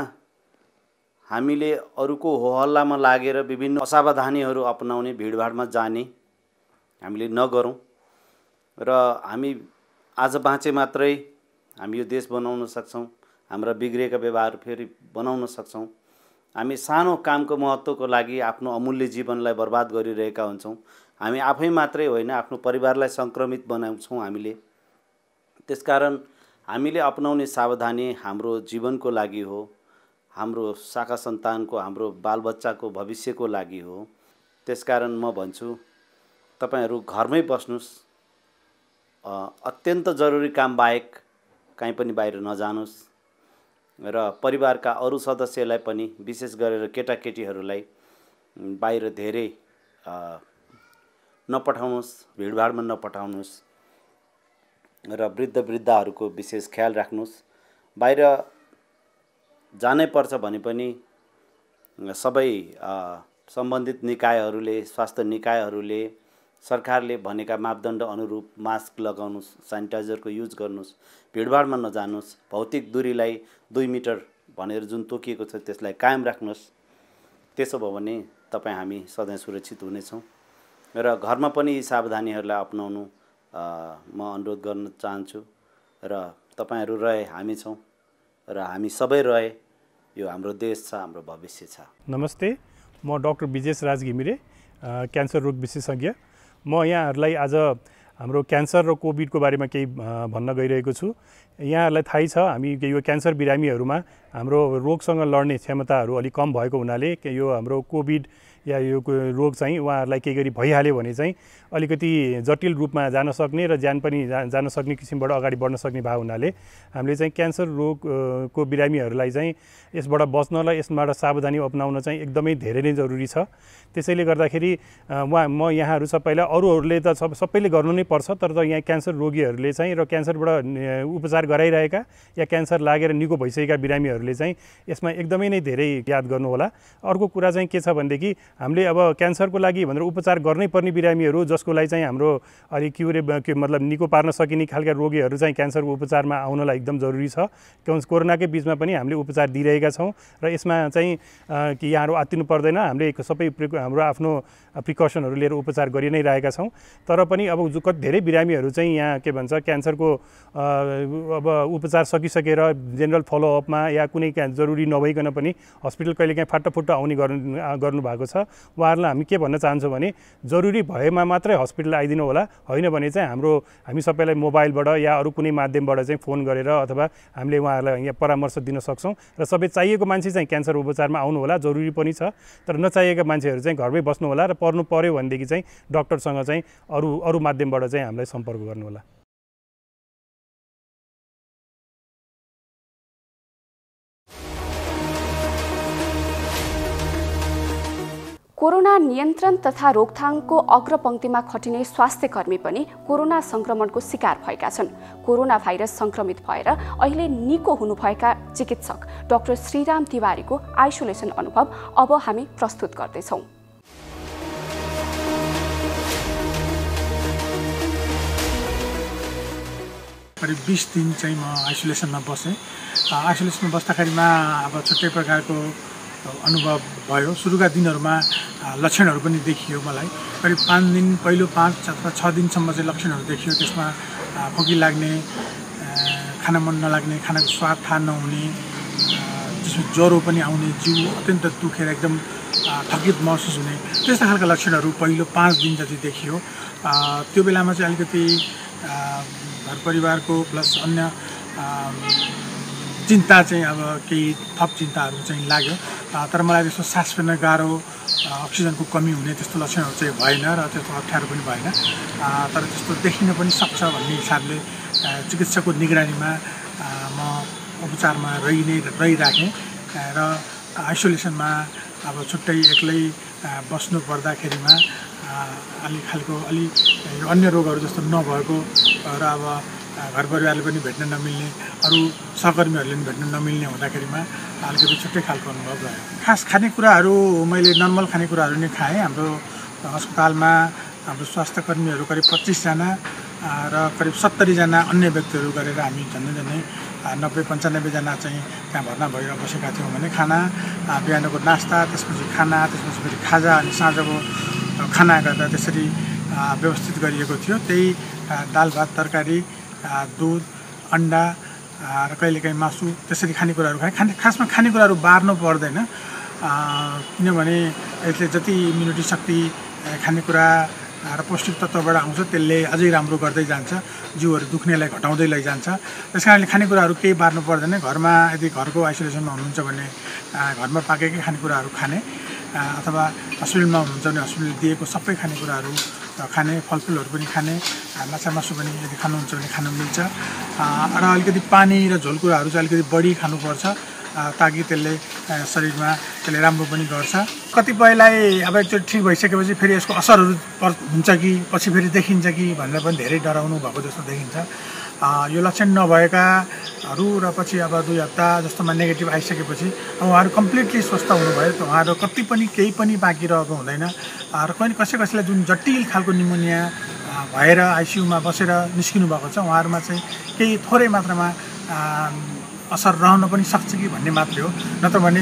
हामीले अरूको होहल्लामा लागेर विभिन्न असावधानीहरू अपनाउने, भिडभाडमा जाने हामीले नगरौँ र हामी आज बाँचे मात्रै हामी यो देश बनाउन सक्छौँ, हाम्रा बिग्रेका व्यवहार फेरि बनाउन सक्छौँ। हामी सानो कामको महत्त्वको लागि आफ्नो अमूल्य जीवनलाई बर्बाद गरिरहेका हुन्छौँ। हामी आफै मात्रै होइन, आफ्नो परिवारलाई सङ्क्रमित बनाउँछौँ हामीले। त्यसकारण हामीले अपनाउने सावधानी हाम्रो जीवनको लागि हो, हाम्रो शाखा सन्तानको, हाम्रो बालबच्चाको भविष्यको लागि हो। त्यसकारण म भन्छु तपाईहरू घरमै बस्नुहोस्, अत्यन्त जरुरी काम बाहेक कहीँ पनि बाहिर नजानुहोस् र परिवारका अरू सदस्यलाई पनि, विशेष गरेर केटाकेटीहरूलाई बाहिर धेरै नपठाउनुहोस्, भिडभाडमा नपठाउनुहोस् र वृद्धहरूको विशेष ख्याल राख्नुहोस्। बाहिर जानै पर्छ भने पनि सबै सम्बन्धित निकायहरूले, स्वास्थ्य निकायहरूले, सरकारले भनेका मापदण्ड अनुरूप मास्क लगाउनुहोस्, सेनिटाइजरको युज गर्नुहोस्, भिडभाडमा नजानुहोस्, भौतिक दूरीलाई 2 मिटर भनेर जुन तोकिएको छ त्यसलाई कायम राख्नुहोस्। त्यसो भयो भने तपाईँ हामी सधैँ सुरक्षित हुनेछौँ र घरमा पनि यी सावधानीहरूलाई अपनाउनु म अनुरोध गर्न चाहन्छु र तपाईहरू रहे हामी छौँ र हामी सबै रहे यो हाम्रो देश छ, हाम्रो भविष्य छ। नमस्ते, म डाक्टर विजेश राज घिमिरे, क्यान्सर रोग विशेषज्ञ। म यहाँहरूलाई आज हाम्रो क्यान्सर र कोभिडको बारेमा केही भन्न गइरहेको छु। यहाँहरूलाई थाहै छ हामी यो क्यान्सर बिरामीहरूमा हाम्रो रोगसँग लड्ने क्षमताहरू अलिक कम भएको हुनाले यो हाम्रो कोभिड या यो रोग चाहिँ उहाँहरूलाई केही गरी भइहाल्यो भने चाहिँ अलिकति जटिल रूपमा जान सक्ने र ज्यान पनि जान सक्ने किसिमबाट अगाडि बढ्न सक्ने भएको हुनाले हामीले चाहिँ क्यान्सर रोगको बिरामीहरूलाई चाहिँ यसबाट बच्नलाई, यसबाट सावधानी अपनाउन चाहिँ एकदमै धेरै नै जरुरी छ। त्यसैले गर्दाखेरि म यहाँहरू सबैलाई, अरूहरूले त सबैले गर्नु नै पर्छ, तर यहाँ क्यान्सर रोगीहरूले चाहिँ र क्यान्सरबाट उपचार गराइरहेका या क्यान्सर लागेर निको भइसकेका बिरामीहरूले चाहिँ यसमा एकदमै नै धेरै याद गर्नुहोला। अर्को कुरा चाहिँ के छ भनेदेखि हामीले अब क्यान्सरको लागि भनेर उपचार गर्नै पर्ने बिरामीहरू जसको लागि चाहिँ हाम्रो अलिक मतलब निको पार्न सकिने खालका रोगीहरू चाहिँ क्यान्सरको उपचारमा आउनलाई एकदम जरुरी छ। कोरोनाकै बिचमा पनि हामीले उपचार दिइरहेका छौँ र यसमा चाहिँ कि यहाँहरू आत्तिनु पर्दैन, हामीले सबै हाम्रो आफ्नो प्रिकसनहरू लिएर उपचार गरि नै रहेका छौँ। तर पनि अब धेरै बिरामीहरू चाहिँ यहाँ के भन्छ क्यान्सरको अब उपचार सकिसकेर जेनरल फलोअपमा या कुनै जरुरी नभइकन पनि हस्पिटल कहिलेकाहीँ फाटाफुट्टा आउने गर्नु भएको छ। उहाँहरूलाई हामी के भन्न चाहन्छौँ भने जरुरी भएमा मात्रै हस्पिटल आइदिनु होला, होइन भने चाहिँ हामी सबैलाई मोबाइलबाट या अरू कुनै माध्यमबाट चाहिँ फोन गरेर अथवा हामीले उहाँहरूलाई यहाँ परामर्श दिन सक्छौँ र सबै चाहिएको मान्छे चाहिँ क्यान्सर उपचारमा आउनु होला, जरुरी पनि छ। तर नचाहिएका मान्छेहरू चाहिँ घरमै बस्नु होला र पर्नु पर्यो भनेदेखि चाहिँ डाक्टरसँग चाहिँ अरू माध्यमबाट चाहिँ हामीलाई सम्पर्क गर्नु होला। कोरोना नियन्त्रण तथा रोकथामको अग्रपंक्तिमा खटिने स्वास्थ्यकर्मी पनि कोरोना संक्रमणको शिकार भएका छन्। कोरोना भाइरस संक्रमित भएर अहिले निको हुनुभएका चिकित्सक डाक्टर श्रीराम तिवारीको आइसोलेसन अनुभव अब हामी प्रस्तुत गर्दैछौँ। करिब 20 दिन चाहिँ म आइसोलेसनमा बसेँ। आइसोलेसनमा बस्दाखेरिमा अब छुट्टै प्रकारको अनुभव भयो। सुरुका दिनहरूमा लक्षणहरू पनि देखियो मलाई। करिब 5 दिन, पहिलो 5 अथवा 6 दिनसम्म चाहिँ लक्षणहरू देखियो। त्यसमा खोकी लाग्ने, खाना मन नलाग्ने, खानाको स्वाद थाहा नहुने, त्यसमा ज्वरो पनि आउने, जिउ अत्यन्त दुखेर एकदम थकित महसुस हुने, त्यस्ता खालका लक्षणहरू पहिलो 5 दिन जति देखियो। त्यो बेलामा चाहिँ अलिकति घर परिवारको प्लस अन्य चिन्ता चाहिँ अब केही थप चिन्ताहरू चाहिँ लाग्यो। तर मलाई त्यस्तो सास फेर्न गाह्रो, अक्सिजनको कमी हुने त्यस्तो लक्षणहरू चाहिँ भएन र त्यस्तो अप्ठ्यारो पनि भएन। तर त्यस्तो देखिन पनि सक्छ भन्ने हिसाबले चिकित्सकको निगरानीमा म उपचारमा रहिराखेँ र आइसोलेसनमा अब छुट्टै एक्लै बस्नु पर्दाखेरिमा अलि अन्य रोगहरू जस्तो नभएको र अब घर परिवारले पनि भेट्न नमिल्ने, अरू सहकर्मीहरूले पनि भेट्न नमिल्ने हुँदाखेरिमा अलिकति छुट्टै खालको अनुभव रह्यो। खास खानेकुराहरू मैले नर्मल खानेकुराहरू नै खाएँ। हाम्रो अस्पतालमा हाम्रो स्वास्थ्यकर्मीहरू करिब 25 जना र करिब 70 जना अन्य व्यक्तिहरू गरेर हामी झन्डै 90-95 जना चाहिँ त्यहाँ भर्ना भएर बसेका थियौँ भने खाना, बिहानको नास्ता, त्यसपछि खाना, त्यसपछि फेरि खाजा अनि साँझको खाना गर्दा त्यसरी व्यवस्थित गरिएको थियो। त्यही दाल भात तरकारी, दुध, अन्डा र कहिलेकाहीँ मासु त्यसरी खानेकुराहरू खाएँ। खासमा खानेकुराहरू बार्नु पर्दैन, किनभने यसले जति इम्युनिटी शक्ति खानेकुरा र पौष्टिक तत्त्वबाट आउँछ त्यसले अझै राम्रो गर्दै जान्छ, जिउहरू दुख्नेलाई घटाउँदै लैजान्छ। त्यस कारणले खानेकुराहरू केही बार्नु पर्दैन। घरमा यदि घरको आइसोलेसनमा हुनुहुन्छ भने घरमा पाकेकै खानेकुराहरू खाने, अथवा हस्पिटलमा हुनुहुन्छ भने हस्पिटलले दिएको सबै खानेकुराहरू खाने, फलफुलहरू पनि खाने, माछा मासु पनि यदि खानुहुन्छ भने खानु मिल्छ। र अलिकति पानी र झोल कुराहरू चाहिँ अलिकति बढी खानुपर्छ ताकि शरीरमा त्यसले राम्रो पनि गर्छ। कतिपयलाई अब एकचोटि ठिक भइसकेपछि फेरि यसको असरहरू हुन्छ कि पछि फेरि देखिन्छ कि भनेर पनि धेरै डराउनु भएको जस्तो देखिन्छ। यो लक्षण नभएकाहरू र पछि अब 2 हप्ता जस्तोमा नेगेटिभ आइसकेपछि उहाँहरू कम्प्लिटली स्वस्थ हुनुभयो त उहाँहरू कति पनि केही पनि बाँकी रहेको हुँदैन। र कसैलाई जुन जटिल खालको निमोनिया भएर आइसियुमा बसेर निस्किनु भएको छ उहाँहरूमा चाहिँ केही थोरै मात्रामा असर रहन पनि सक्छ कि भन्ने मात्रै हो, नत्र भने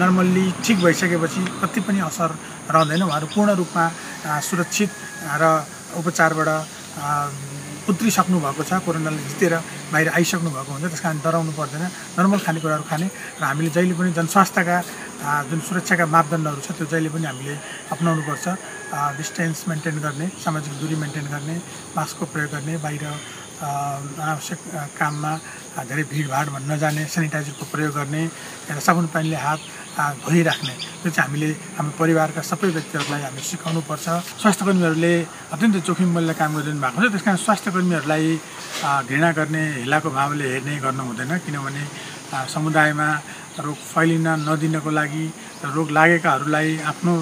नर्मल्ली ठिक भइसकेपछि कति पनि असर रहँदैन। उहाँहरू पूर्ण रूपमा सुरक्षित र उपचारबाट उत्रिसक्नु भएको छ, कोरोनाले जितेर बाहिर आइसक्नु भएको हुन्छ। त्यस कारण डराउनु पर्दैन, नर्मल खानेकुराहरू खाने र हामीले जहिले पनि जनस्वास्थ्यका जुन सुरक्षाका मापदण्डहरू छ त्यो जहिले पनि हामीले अपनाउनुपर्छ। डिस्टेन्स मेन्टेन गर्ने, सामाजिक दूरी मेन्टेन गर्ने, मास्कको प्रयोग गर्ने, बाहिर अनावश्यक काममा धेरै भिडभाडमा नजाने, सेनिटाइजरको प्रयोग गर्ने र साबुन पानीले हात धोइराख्ने, यो चाहिँ हामीले हाम्रो परिवारका सबै व्यक्तिहरूलाई हामीले सिकाउनुपर्छ। स्वास्थ्यकर्मीहरूले अत्यन्त जोखिम मूल्य काम गरिदिनु भएको छ। त्यस कारण स्वास्थ्यकर्मीहरूलाई घृणा गर्ने, हेलाको भावले हेर्ने गर्नु हुँदैन, किनभने समुदायमा रोग फैलिन नदिनको लागि र रोग लागेकाहरूलाई आफ्नो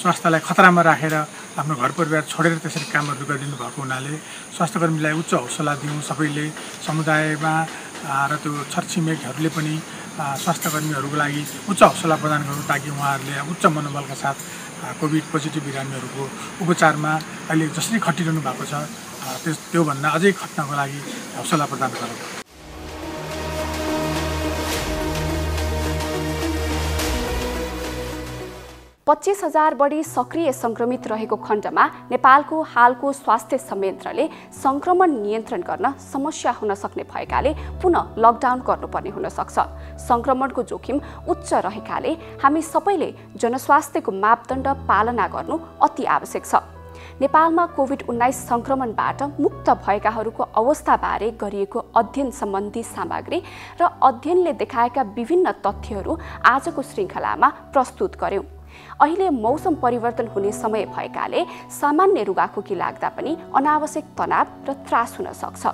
स्वास्थ्यलाई खतरामा राखेर आफ्नो घर परिवार छोडेर त्यसरी कामहरू गरिदिनु भएको हुनाले स्वास्थ्यकर्मीलाई उच्च हौसला दिउँ सबैले, समुदायमा र त्यो छरछिमेकहरूले पनि स्वास्थ्यकर्मीहरूको लागि उच्च हौसला प्रदान गरौँ ताकि उहाँहरूले उच्च मनोबलका साथ कोभिड पोजिटिभ बिरामीहरूको उपचारमा अहिले जसरी खटिरहनु भएको छ त्योभन्दा अझै खट्नको लागि हौसला प्रदान गरौँ। 25,000 बढी सक्रिय संक्रमित रहेको खण्डमा नेपालको हालको स्वास्थ्य संयन्त्रले संक्रमण नियन्त्रण गर्न समस्या हुन सक्ने भएकाले पुनः लकडाउन गर्नुपर्ने हुन सक्छ। संक्रमणको जोखिम उच्च रहेकाले हामी सबैले जनस्वास्थ्यको मापदण्ड पालना गर्नु अति आवश्यक छ। नेपालमा कोभिड-19 संक्रमणबाट मुक्त भएकाहरूको अवस्थाबारे गरिएको अध्ययन सम्बन्धी सामग्री र अध्ययनले देखाएका विभिन्न तथ्यहरू आजको श्रृङ्खलामा प्रस्तुत गर्यौं। अहिले मौसम परिवर्तन हुने समय भएकाले सामान्य रुगाखोकी लाग्दा पनि अनावश्यक तनाव र त्रास हुन सक्छ।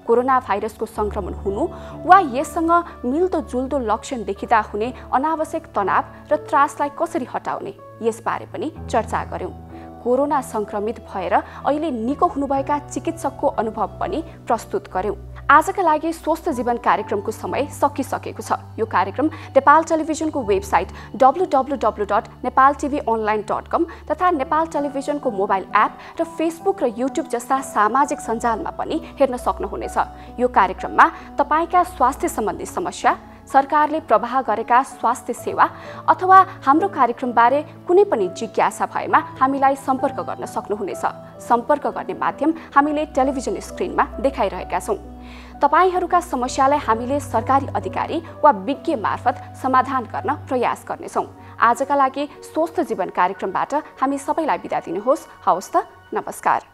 कोरोना भाइरसको संक्रमण हुनु वा यससँग मिल्दोजुल्दो लक्षण देखिँदा हुने अनावश्यक तनाव र त्रासलाई कसरी हटाउने यसबारे पनि चर्चा गर्यौं। कोरोना संक्रमित भएर अहिले निको हुनुभएका चिकित्सकको अनुभव पनि प्रस्तुत गर्यौं। आजका लागि स्वस्थ जीवन कार्यक्रमको समय सकिसकेको छ। यो कार्यक्रम नेपाल टेलिभिजनको वेबसाइट www.nepaltvonline.com तथा नेपाल टेलिभिजनको मोबाइल एप र फेसबुक र युट्युब जस्ता सामाजिक सञ्जालमा पनि हेर्न सक्नुहुनेछ। यो कार्यक्रममा तपाईका स्वास्थ्य सम्बन्धी समस्या, सरकारले प्रवाह गरेका स्वास्थ्य सेवा अथवा हाम्रो कार्यक्रमबारे कुनै पनि जिज्ञासा भएमा हामीलाई सम्पर्क गर्न सक्नुहुनेछ। सम्पर्क गर्ने माध्यम हामीले टेलिभिजन स्क्रिनमा देखाइरहेका छौं। तपाईहरूका समस्यालाई हामीले सरकारी अधिकारी वा विज्ञ मार्फत समाधान गर्न प्रयास गर्नेछौं। आजका लागि स्वस्थ जीवन कार्यक्रमबाट हामी सबैलाई बिदा दिनुहोस्। हवस् त, नमस्कार।